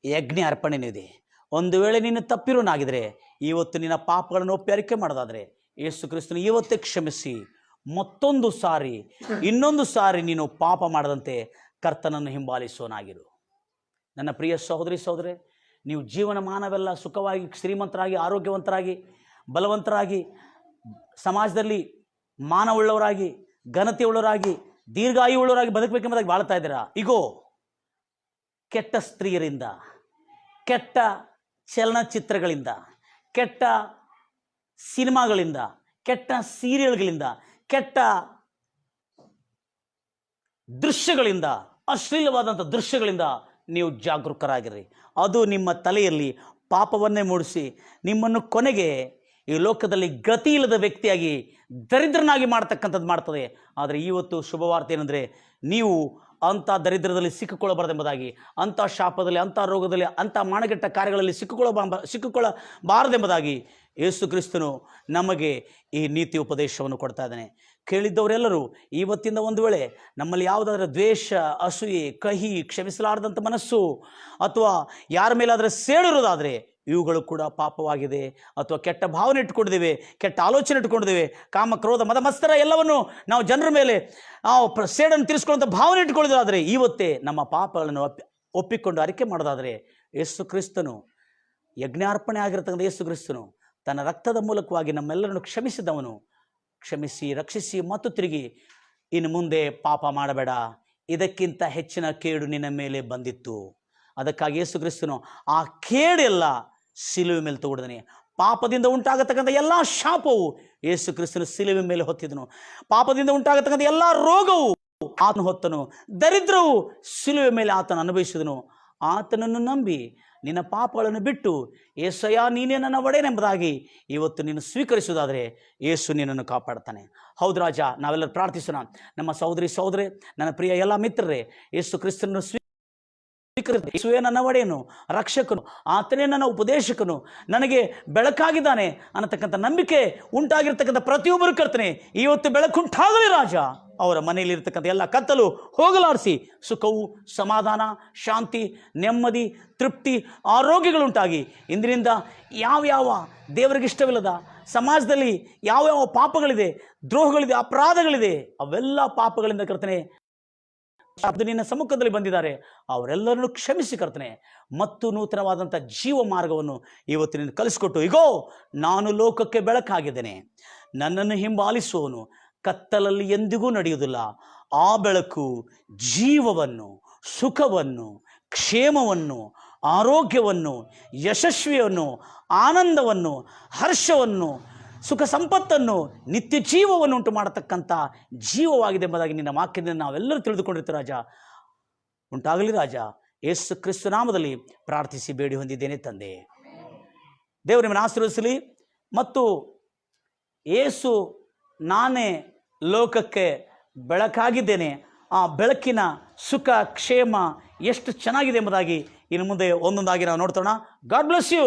S1: ಯಜ್ಞ ಅರ್ಪಣೆಯೂ ಇದೆ. ಒಂದು ವೇಳೆ ನೀನು ತಪ್ಪಿರೋನಾಗಿದ್ರೆ, ಇವತ್ತು ನಿನ್ನ ಪಾಪಗಳನ್ನು ಒಪ್ಪಿ ಅರಿಕೆ ಮಾಡೋದಾದರೆ ಯೇಸು ಕ್ರಿಸ್ತನು ಇವತ್ತೇ ಕ್ಷಮಿಸಿ ಮತ್ತೊಂದು ಸಾರಿ ಇನ್ನೊಂದು ಸಾರಿ ನೀನು ಪಾಪ ಮಾಡದಂತೆ ಕರ್ತನನ್ನು ಹಿಂಬಾಲಿಸೋನಾಗಿರು. ನನ್ನ ಪ್ರಿಯ ಸಹೋದರಿ ಸಹೋದರೇ, ನೀವು ಜೀವನಮಾನವೆಲ್ಲ ಸುಖವಾಗಿ, ಶ್ರೀಮಂತರಾಗಿ, ಆರೋಗ್ಯವಂತರಾಗಿ, ಬಲವಂತರಾಗಿ, ಸಮಾಜದಲ್ಲಿ ಮಾನವುಳ್ಳವರಾಗಿ, ಘನತೆಯುಳ್ಳವರಾಗಿ, ದೀರ್ಘಾಯುವುಳ್ಳವರಾಗಿ ಬದುಕಬೇಕೆಂಬುದಾಗಿ ಬಾಳ್ತಾ ಇದ್ದೀರಾ. ಈಗೋ ಕೆಟ್ಟ ಸ್ತ್ರೀಯರಿಂದ, ಕೆಟ್ಟ ಚಲನಚಿತ್ರಗಳಿಂದ, ಕೆಟ್ಟ ಸಿನಿಮಾಗಳಿಂದ, ಕೆಟ್ಟ ಸೀರಿಯಲ್ಗಳಿಂದ, ಕೆಟ್ಟ ದೃಶ್ಯಗಳಿಂದ, ಅಶ್ಲೀಲವಾದಂಥ ದೃಶ್ಯಗಳಿಂದ ನೀವು ಜಾಗರೂಕರಾಗಿರಿ. ಅದು ನಿಮ್ಮ ತಲೆಯಲ್ಲಿ ಪಾಪವನ್ನೇ ಮೂಡಿಸಿ ನಿಮ್ಮನ್ನು ಕೊನೆಗೆ ಈ ಲೋಕದಲ್ಲಿ ಗತಿ ಇಲ್ಲದ ವ್ಯಕ್ತಿಯಾಗಿ ದರಿದ್ರನಾಗಿ ಮಾಡ್ತಕ್ಕಂಥದ್ದು ಮಾಡ್ತದೆ. ಆದರೆ ಇವತ್ತು ಶುಭವಾರ್ತೆ ಏನಂದರೆ, ನೀವು ಅಂಥ ದರಿದ್ರದಲ್ಲಿ ಸಿಕ್ಕಿಕೊಳ್ಳಬಾರದೆಂಬುದಾಗಿ, ಅಂಥ ಶಾಪದಲ್ಲಿ, ಅಂಥ ರೋಗದಲ್ಲಿ, ಅಂಥ ಮಾನಗೆಟ್ಟ ಕಾರ್ಯಗಳಲ್ಲಿ ಸಿಕ್ಕಿಕೊಳ್ಳಬಾರದೆಂಬುದಾಗಿ ಯೇಸು ಕ್ರಿಸ್ತನು ನಮಗೆ ಈ ನೀತಿ ಉಪದೇಶವನ್ನು ಕೊಡ್ತಾ ಇದ್ದಾನೆ. ಕೇಳಿದ್ದವರೆಲ್ಲರೂ ಇವತ್ತಿಂದ ಒಂದು ವೇಳೆ ನಮ್ಮಲ್ಲಿ ಯಾವುದಾದ್ರೂ ದ್ವೇಷ, ಅಸೂಯೆ, ಕಹಿ, ಕ್ಷಮಿಸಲಾರದಂಥ ಮನಸ್ಸು ಅಥವಾ ಯಾರ ಮೇಲಾದರೆ ಸೇಡಿರೋದಾದರೆ ಇವುಗಳು ಕೂಡ ಪಾಪವಾಗಿದೆ. ಅಥವಾ ಕೆಟ್ಟ ಭಾವನೆ ಇಟ್ಕೊಂಡಿದ್ದೇವೆ, ಕೆಟ್ಟ ಆಲೋಚನೆ ಇಟ್ಕೊಂಡಿದ್ದೇವೆ, ಕಾಮ, ಕ್ರೋಧ, ಮದ, ಮತ್ಸರ ಎಲ್ಲವನ್ನು ನಾವು ಜನರ ಮೇಲೆ ಸೇಡನ್ನು ತೀರಿಸ್ಕೊಳ್ಳುವಂಥ ಭಾವನೆ ಇಟ್ಕೊಳ್ಳೋದಾದರೆ ಇವತ್ತೇ ನಮ್ಮ ಪಾಪಗಳನ್ನು ಒಪ್ಪಿಕೊಂಡು ಅರಿಕೆ ಮಾಡೋದಾದರೆ ಯೇಸು ಕ್ರಿಸ್ತನು, ಯಜ್ಞಾರ್ಪಣೆ ಆಗಿರತಕ್ಕಂಥ ಯೇಸು ಕ್ರಿಸ್ತನು ತನ್ನ ರಕ್ತದ ಮೂಲಕವಾಗಿ ನಮ್ಮೆಲ್ಲರನ್ನು ಕ್ಷಮಿಸಿದವನು. ಕ್ಷಮಿಸಿ, ರಕ್ಷಿಸಿ ಮತ್ತು ತಿರುಗಿ ಇನ್ನು ಮುಂದೆ ಪಾಪ ಮಾಡಬೇಡ, ಇದಕ್ಕಿಂತ ಹೆಚ್ಚಿನ ಕೇಡು ನಿನ್ನ ಮೇಲೆ ಬಂದಿತ್ತು. ಅದಕ್ಕಾಗಿ ಯೇಸು ಕ್ರಿಸ್ತನು ಆ ಕೇಡೆಲ್ಲ ಸಿಲುವೆ ಮೇಲೆ ತಗೊಂಡಿದ್ದಾನೆ. ಪಾಪದಿಂದ ಉಂಟಾಗತಕ್ಕಂಥ ಎಲ್ಲ ಶಾಪವು ಯೇಸು ಕ್ರಿಸ್ತನು ಸಿಲುವೆ ಮೇಲೆ ಹೊತ್ತಿದನು. ಪಾಪದಿಂದ ಉಂಟಾಗತಕ್ಕಂಥ ಎಲ್ಲ ರೋಗವು ಆತನು ಹೊತ್ತನು. ದರಿದ್ರವು ಸಿಲುವೆ ಮೇಲೆ ಆತನು ಅನುಭವಿಸಿದನು. ಆತನನ್ನು ನಂಬಿ ನಿನ್ನ ಪಾಪಗಳನ್ನು ಬಿಟ್ಟು ಯೇಸಯ್ಯ ನೀನೇ ನನ್ನ ಒಡೆಯನೆಂಬುದಾಗಿ ಇವತ್ತು ನೀನು ಸ್ವೀಕರಿಸುವುದಾದರೆ ಯೇಸು ನಿನ್ನನ್ನು ಕಾಪಾಡ್ತಾನೆ. ಹೌದು ರಾಜ, ನಾವೆಲ್ಲರೂ ಪ್ರಾರ್ಥಿಸೋಣ. ನಮ್ಮ ಸಹೋದರಿ ಸಹೋದರೇ, ನನ್ನ ಪ್ರಿಯ ಎಲ್ಲ ಮಿತ್ರರೇ, ಯೇಸು ಕ್ರಿಸ್ತನನ್ನು ಯೇಸುವೇ ನನ್ನ ಒಡೆಯನು, ರಕ್ಷಕನು, ಆತನೇ ನನ್ನ ಉಪದೇಶಕನು, ನನಗೆ ಬೆಳಕಾಗಿದ್ದಾನೆ ಅನ್ನತಕ್ಕಂಥ ನಂಬಿಕೆ ಉಂಟಾಗಿರ್ತಕ್ಕಂಥ ಪ್ರತಿಯೊಬ್ಬರು ಕರ್ತನೆ ಇವತ್ತು ಬೆಳಕುಂಟಾಗಲಿ ರಾಜ. ಅವರ ಮನೆಯಲ್ಲಿರ್ತಕ್ಕಂಥ ಎಲ್ಲ ಕತ್ತಲು ಹೋಗಲಾಡಿಸಿ ಸುಖವು, ಸಮಾಧಾನ, ಶಾಂತಿ, ನೆಮ್ಮದಿ, ತೃಪ್ತಿ, ಆರೋಗ್ಯಗಳುಂಟಾಗಿ ಇಂದಿನಿಂದ ಯಾವ್ಯಾವ ದೇವರಿಗೆ ಇಷ್ಟವಿಲ್ಲದ ಸಮಾಜದಲ್ಲಿ ಯಾವ್ಯಾವ ಪಾಪಗಳಿದೆ, ದ್ರೋಹಗಳಿದೆ, ಅಪರಾಧಗಳಿದೆ, ಅವೆಲ್ಲ ಪಾಪಗಳಿಂದ ಕರ್ತನೆ ಅದು ನಿನ್ನ ಸಮ್ಮುಖದಲ್ಲಿ ಬಂದಿದ್ದಾರೆ, ಅವರೆಲ್ಲರನ್ನು ಕ್ಷಮಿಸಿ ಕರ್ತನೆ ಮತ್ತು ನೂತನವಾದಂಥ ಜೀವ ಮಾರ್ಗವನ್ನು ಇವತ್ತು ನಿನ್ನ ಕಲಿಸ್ಕೊಟ್ಟು, ಇಗೋ ನಾನು ಲೋಕಕ್ಕೆ ಬೆಳಕಾಗಿದ್ದೇನೆ, ನನ್ನನ್ನು ಹಿಂಬಾಲಿಸುವವನು ಕತ್ತಲಲ್ಲಿ ಎಂದಿಗೂ ನಡೆಯುವುದಿಲ್ಲ. ಆ ಬೆಳಕು ಜೀವವನ್ನು, ಸುಖವನ್ನು, ಕ್ಷೇಮವನ್ನು, ಆರೋಗ್ಯವನ್ನು, ಯಶಸ್ವಿಯನ್ನು, ಆನಂದವನ್ನು, ಹರ್ಷವನ್ನು, ಸುಖ ಸಂಪತ್ತನ್ನು, ನಿತ್ಯ ಜೀವವನ್ನು ಉಂಟು ಮಾಡತಕ್ಕಂಥ ಜೀವವಾಗಿದೆ ಎಂಬುದಾಗಿ ನಿನ್ನ ವಾಕ್ಯದಿಂದ ನಾವೆಲ್ಲರೂ ತಿಳಿದುಕೊಂಡಿರ್ತೀವಿ ರಾಜ. ಉಂಟಾಗಲಿ ರಾಜ, ಯೇಸು ಕ್ರಿಸ್ತ ನಾಮದಲ್ಲಿ ಪ್ರಾರ್ಥಿಸಿ ಬೇಡಿ ಹೊಂದಿದ್ದೇನೆ ತಂದೆ. ದೇವರು ನಿಮ್ಮನ್ನು ಆಶೀರ್ವದಿಸಲಿ. ಮತ್ತು ಯೇಸು ನಾನೇ ಲೋಕಕ್ಕೆ ಬೆಳಕಾಗಿದ್ದೇನೆ, ಆ ಬೆಳಕಿನ ಸುಖ ಕ್ಷೇಮ ಎಷ್ಟು ಚೆನ್ನಾಗಿದೆ ಎಂಬುದಾಗಿ ಇನ್ನು ಮುಂದೆ ಒಂದೊಂದಾಗಿ ನಾವು ನೋಡ್ತೋಣ. God bless you.